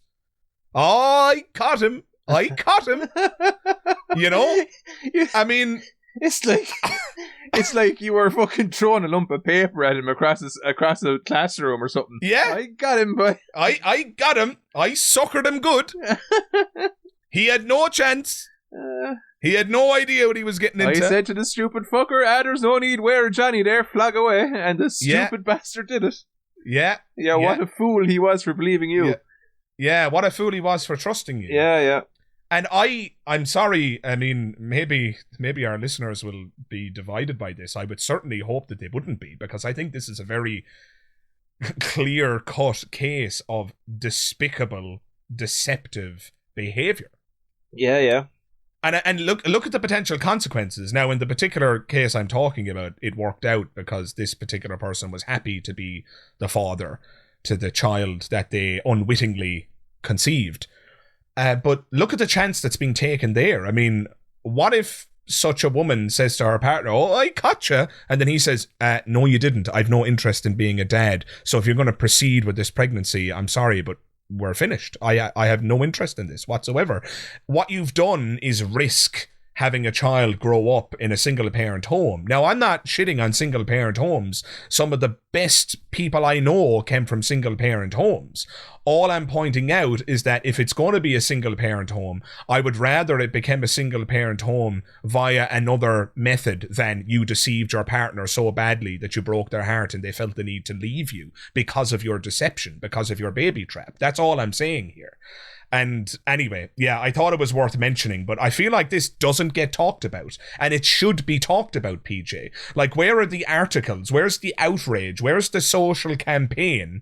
I caught him. You know? I mean... It's like you were fucking throwing a lump of paper at him across a classroom or something. Yeah. I got him, but... I got him. I suckered him good. He had no chance. He had no idea what he was getting into. I said to the stupid fucker, there's no need where Johnny there, flag away. And the stupid bastard did it. Yeah. What a fool he was for believing you. Yeah, what a fool he was for trusting you. Yeah. And I'm sorry, I mean, maybe our listeners will be divided by this. I would certainly hope that they wouldn't be, because I think this is a very clear-cut case of despicable, deceptive behavior. Yeah. And look at the potential consequences. Now, in the particular case I'm talking about, it worked out because this particular person was happy to be the father to the child that they unwittingly conceived. But look at the chance that's being taken there. I mean, what if such a woman says to her partner, "Oh, I caught you," and then he says, "No, you didn't. I've no interest in being a dad. So if you're going to proceed with this pregnancy, I'm sorry, but we're finished. I have no interest in this whatsoever. What you've done is risk having a child grow up in a single parent home. Now, I'm not shitting on single parent homes. Some of the best people I know came from single parent homes. All I'm pointing out is that if it's going to be a single parent home, I would rather it became a single parent home via another method than you deceived your partner so badly that you broke their heart and they felt the need to leave you because of your deception, because of your baby trap. That's all I'm saying here. And anyway, yeah, I thought it was worth mentioning, but I feel like this doesn't get talked about, and it should be talked about, PJ. Like, where are the articles? Where's the outrage? Where's the social campaign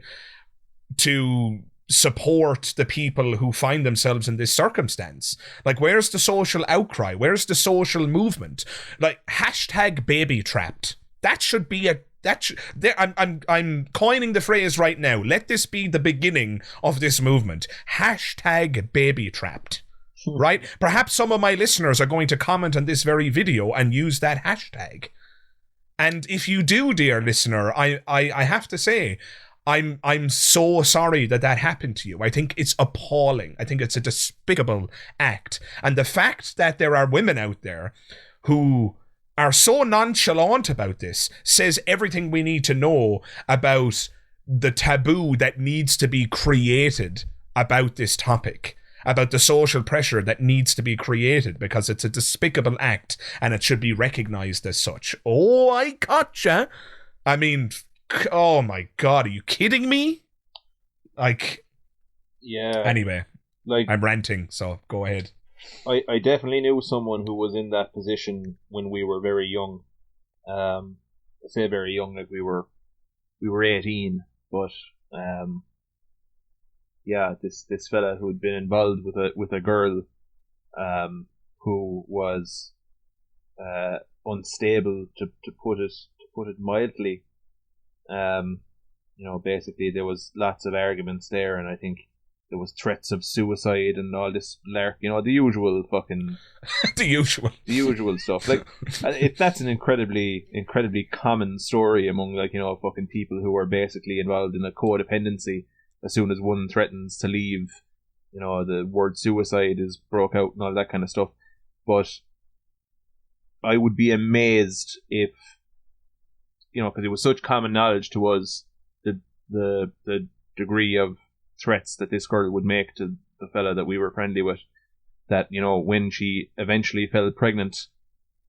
to support the people who find themselves in this circumstance? Like, where's the social outcry? Where's the social movement? Like, hashtag baby trapped. That should be a I'm coining the phrase right now. Let this be the beginning of this movement. Hashtag baby trapped. Right? Perhaps some of my listeners are going to comment on this very video and use that hashtag. And if you do, dear listener, I have to say, I'm so sorry that happened to you. I think it's appalling. I think it's a despicable act. And the fact that there are women out there who are so nonchalant about this says everything we need to know about the taboo that needs to be created about this topic, about the social pressure that needs to be created, because it's a despicable act and it should be recognized as such. Oh, I gotcha. I mean, oh my God, are you kidding me? Like, yeah. Anyway, like I'm ranting, so go ahead. I definitely knew someone who was in that position when we were very young. I say very young, like we were 18, but yeah, this fella who had been involved with a girl who was unstable, to put it mildly. Basically there was lots of arguments there, and I think there was threats of suicide and all this lark, the usual fucking the usual stuff. Like, that's an incredibly common story among, like, fucking people who are basically involved in a codependency. As soon as one threatens to leave, the word suicide is broke out and all that kind of stuff. But I would be amazed if, because it was such common knowledge to us, the degree of threats that this girl would make to the fella that we were friendly with, that, when she eventually fell pregnant,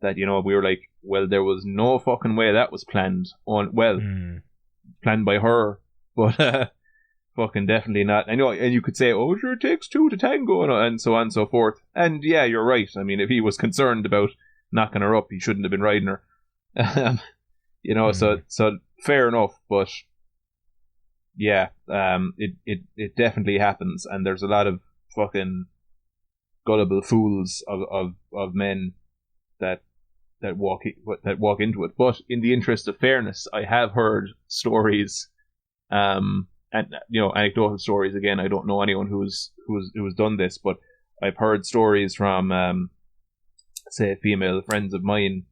that, we were like, well, there was no fucking way that was planned planned by her, but fucking definitely not. And you could say, oh, sure, it takes two to tango, and so on and so forth. And yeah, you're right. I mean, if he was concerned about knocking her up, he shouldn't have been riding her. So fair enough, but yeah, it definitely happens, and there's a lot of fucking gullible fools of men that walk into it. But in the interest of fairness, I have heard stories, and anecdotal stories. Again, I don't know anyone who's done this, but I've heard stories from say female friends of mine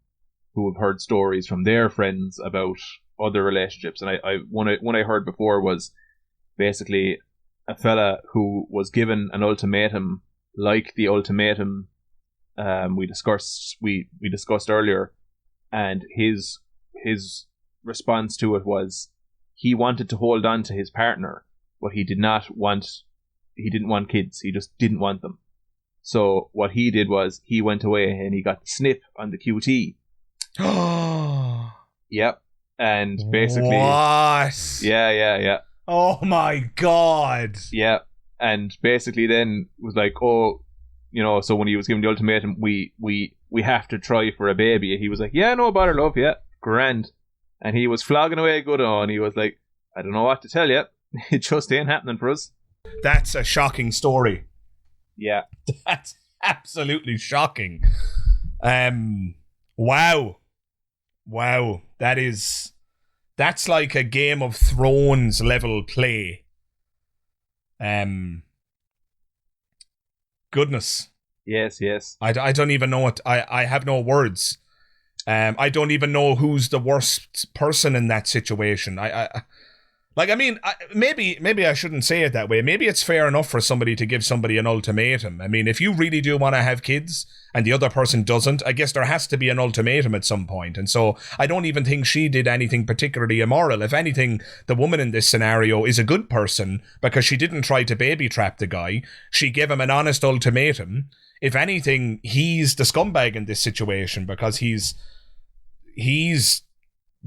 who have heard stories from their friends about other relationships. And one I heard before was basically a fella who was given an ultimatum, like the ultimatum we discussed earlier, and his response to it was he wanted to hold on to his partner, but he didn't want kids. He just didn't want them. So what he did was he went away and he got the snip on the QT. Yep. And basically, what? Yeah. Oh my God. Yeah. And basically then was like, oh, so when he was given the ultimatum, we have to try for a baby. He was like, yeah, no bother, love, yeah, grand. And he was flogging away good on. He was like, I don't know what to tell you. It just ain't happening for us. That's a shocking story. Yeah. That's absolutely shocking. Wow. That's like a Game of Thrones level play. Goodness. Yes. I don't even know what, I have no words. I don't even know who's the worst person in that situation. Like, I mean, maybe I shouldn't say it that way. Maybe it's fair enough for somebody to give somebody an ultimatum. I mean, if you really do want to have kids and the other person doesn't, I guess there has to be an ultimatum at some point. And so I don't even think she did anything particularly immoral. If anything, the woman in this scenario is a good person because she didn't try to baby trap the guy. She gave him an honest ultimatum. If anything, he's the scumbag in this situation because he's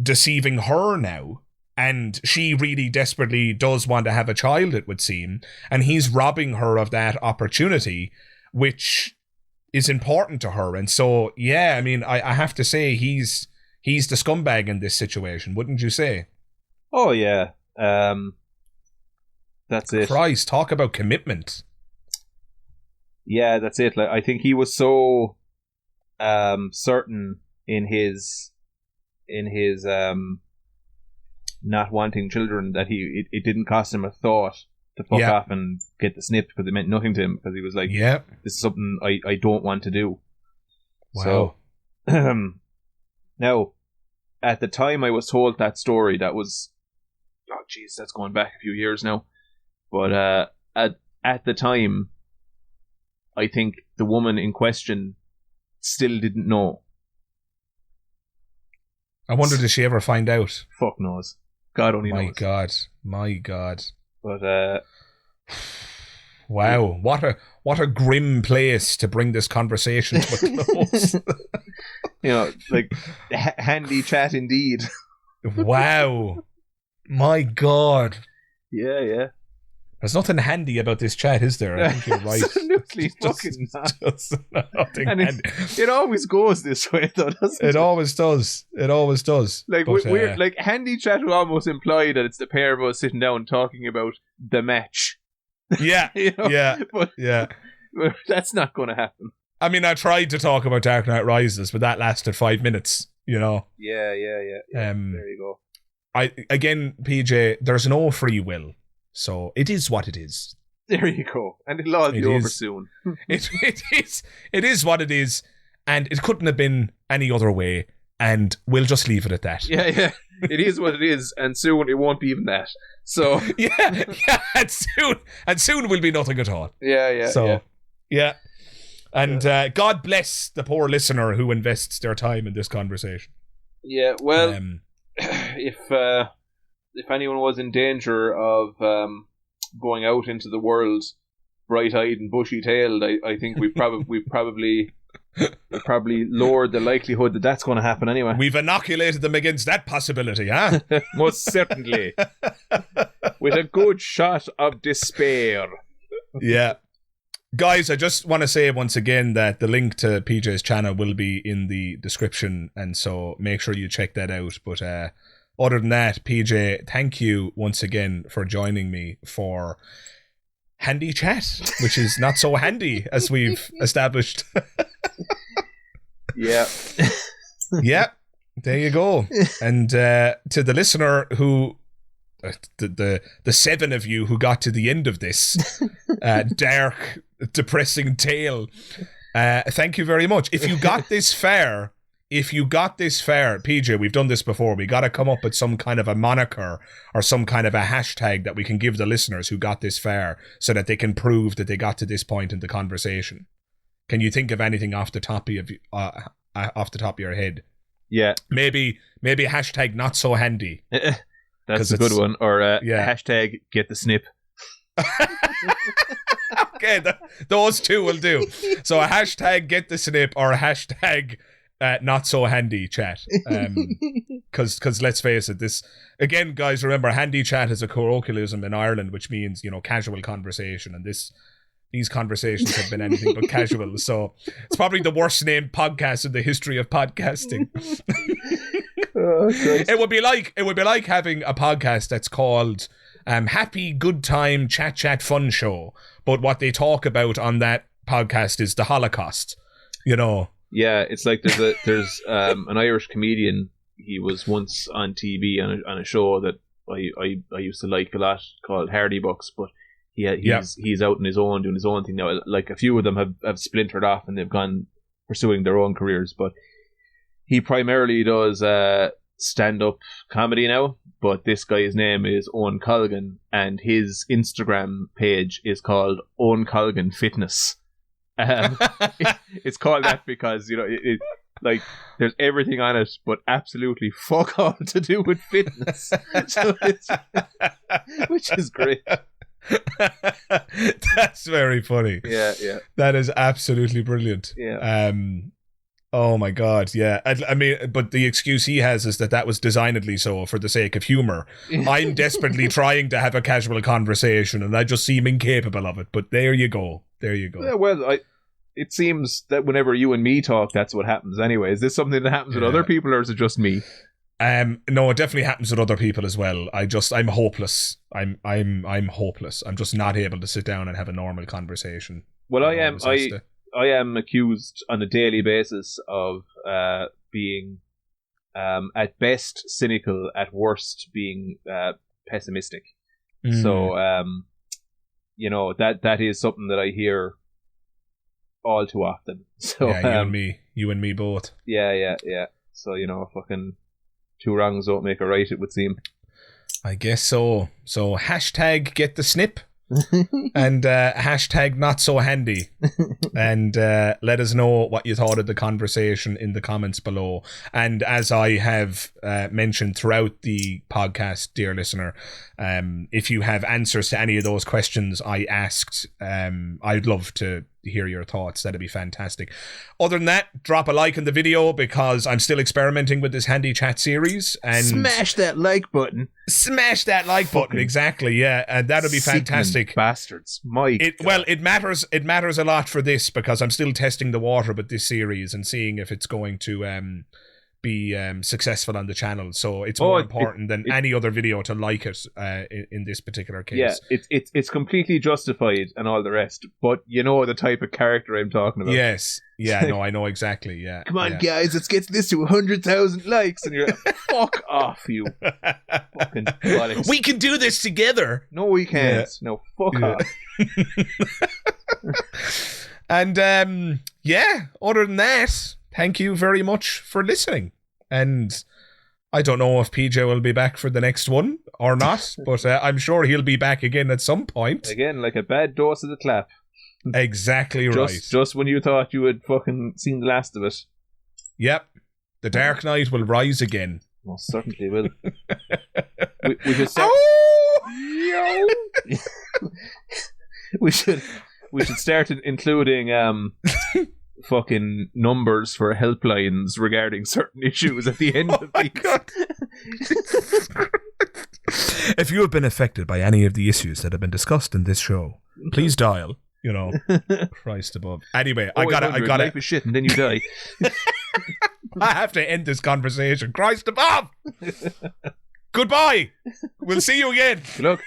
deceiving her now. And she really desperately does want to have a child, it would seem. And he's robbing her of that opportunity, which is important to her. And so, yeah, I mean, I have to say he's the scumbag in this situation, wouldn't you say? Oh, yeah. That's it. Christ, talk about commitment. Yeah, that's it. Like, I think he was so certain in his not wanting children that it didn't cost him a thought to fuck off and get the snip because it meant nothing to him, because he was like, this is something I don't want to do. Wow. So now, at the time I was told that story, that was, oh jeez, that's going back a few years now, but at the time I think the woman in question still didn't know. I wonder, did she ever find out? Fuck knows. God only knows. My God. But wow, what a grim place to bring this conversation to a close. You know, like handy chat indeed. Wow, my God. Yeah. There's nothing handy about this chat, is there? I think you're right. Absolutely fucking not. Nothing and handy. It always goes this way, though, doesn't it? It always does. Like, but, we're like, handy chat will almost imply that it's the pair of us sitting down talking about the match. Yeah, you know? but that's not going to happen. I mean, I tried to talk about Dark Knight Rises, but that lasted 5 minutes. You know. Yeah. There you go. Again, PJ, there's no free will. So it is what it is. There you go. And it'll all be over soon. It is what it is. And it couldn't have been any other way. And we'll just leave it at that. Yeah. It is what it is. And soon it won't be even that. So yeah. And soon will be nothing at all. Yeah. So, yeah. And God bless the poor listener who invests their time in this conversation. Yeah, well, if anyone was in danger of going out into the world bright-eyed and bushy-tailed, I think we probably lowered the likelihood that that's going to happen anyway. We've inoculated them against that possibility, huh? Most certainly. With a good shot of despair. Yeah. Guys, I just want to say once again that the link to PJ's channel will be in the description, and so make sure you check that out. But other than that, PJ, thank you once again for joining me for handy chat, which is not so handy as we've established. Yeah. Yeah, there you go. And to the listener who, the 7 of you who got to the end of this dark, depressing tale, thank you very much. If you got this far, PJ, we've done this before. We got to come up with some kind of a moniker or some kind of a hashtag that we can give the listeners who got this far so that they can prove that they got to this point in the conversation. Can you think of anything off the top of your head? Yeah. Maybe hashtag not so handy. That's a good one. Or hashtag get the snip. Okay, those two will do. So a hashtag get the snip or a hashtag not so handy chat. Because let's face it, this again, guys, remember, handy chat is a colloquialism in Ireland, which means, casual conversation, and these conversations have been anything but casual. So it's probably the worst named podcast in the history of podcasting. It would be like having a podcast that's called Happy Good Time Chat Fun Show, but what they talk about on that podcast is the Holocaust. Yeah, it's like there's an Irish comedian. He was once on TV on a show that I used to like a lot called Hardy Bucks, but he's out on his own doing his own thing now. Like a few of them have splintered off and they've gone pursuing their own careers, but he primarily does stand-up comedy now, but this guy's name is Owen Colgan, and his Instagram page is called Owen Colgan Fitness. It's called that because, you know, it like there's everything on it, but absolutely fuck all to do with fitness. So which is great. That's very funny. Yeah. That is absolutely brilliant. Yeah. Oh my god, yeah. I mean, but the excuse he has is that was designedly so for the sake of humor. I'm desperately trying to have a casual conversation, and I just seem incapable of it. But there you go. Yeah, well, it seems that whenever you and me talk, that's what happens anyway. Is this something that happens with other people, or is it just me? No, it definitely happens with other people as well. I'm hopeless. I'm hopeless. I'm just not able to sit down and have a normal conversation. Well, I am accused on a daily basis of being at best cynical, at worst being pessimistic. So you know, that is something that I hear all too often. So yeah, you and me both. Yeah. So, you know, fucking two wrongs don't make a right, it would seem. I guess so. So hashtag get the snip. And hashtag not so handy. And let us know what you thought of the conversation in the comments below. And as I have mentioned throughout the podcast, dear listener, if you have answers to any of those questions I asked, I'd love to hear your thoughts. That'd be fantastic. Other than that, drop a like on the video because I'm still experimenting with this handy chat series. And smash that like button. Smash that like button, exactly, yeah. And that'll be fantastic. Bastards. Well, it matters a lot for this because I'm still testing the water with this series and seeing if it's going to be successful on the channel. So it's more important than any other video to like it in this particular case. Yeah, it's completely justified and all the rest, but you know the type of character I'm talking about. Yes. Yeah, no, I know exactly, yeah. Come on, guys, let's get this to 100,000 likes. And you're like, fuck off, you fucking bollocks. We can do this together. No, we can't. Yeah. No, fuck off. And, other than that, thank you very much for listening. And I don't know if PJ will be back for the next one or not, but I'm sure he'll be back again at some point. Again, like a bad dose of the clap. Exactly right. Just when you thought you had fucking seen the last of it. Yep. The Dark Knight will rise again. Most certainly will. we should start... we should start including fucking numbers for helplines regarding certain issues at the end of these. God. If you have been affected by any of the issues that have been discussed in this show, please dial. You know, Christ above. Anyway, I got it. Life is shit, and then you die. I have to end this conversation. Christ above. Goodbye. We'll see you again. Good luck.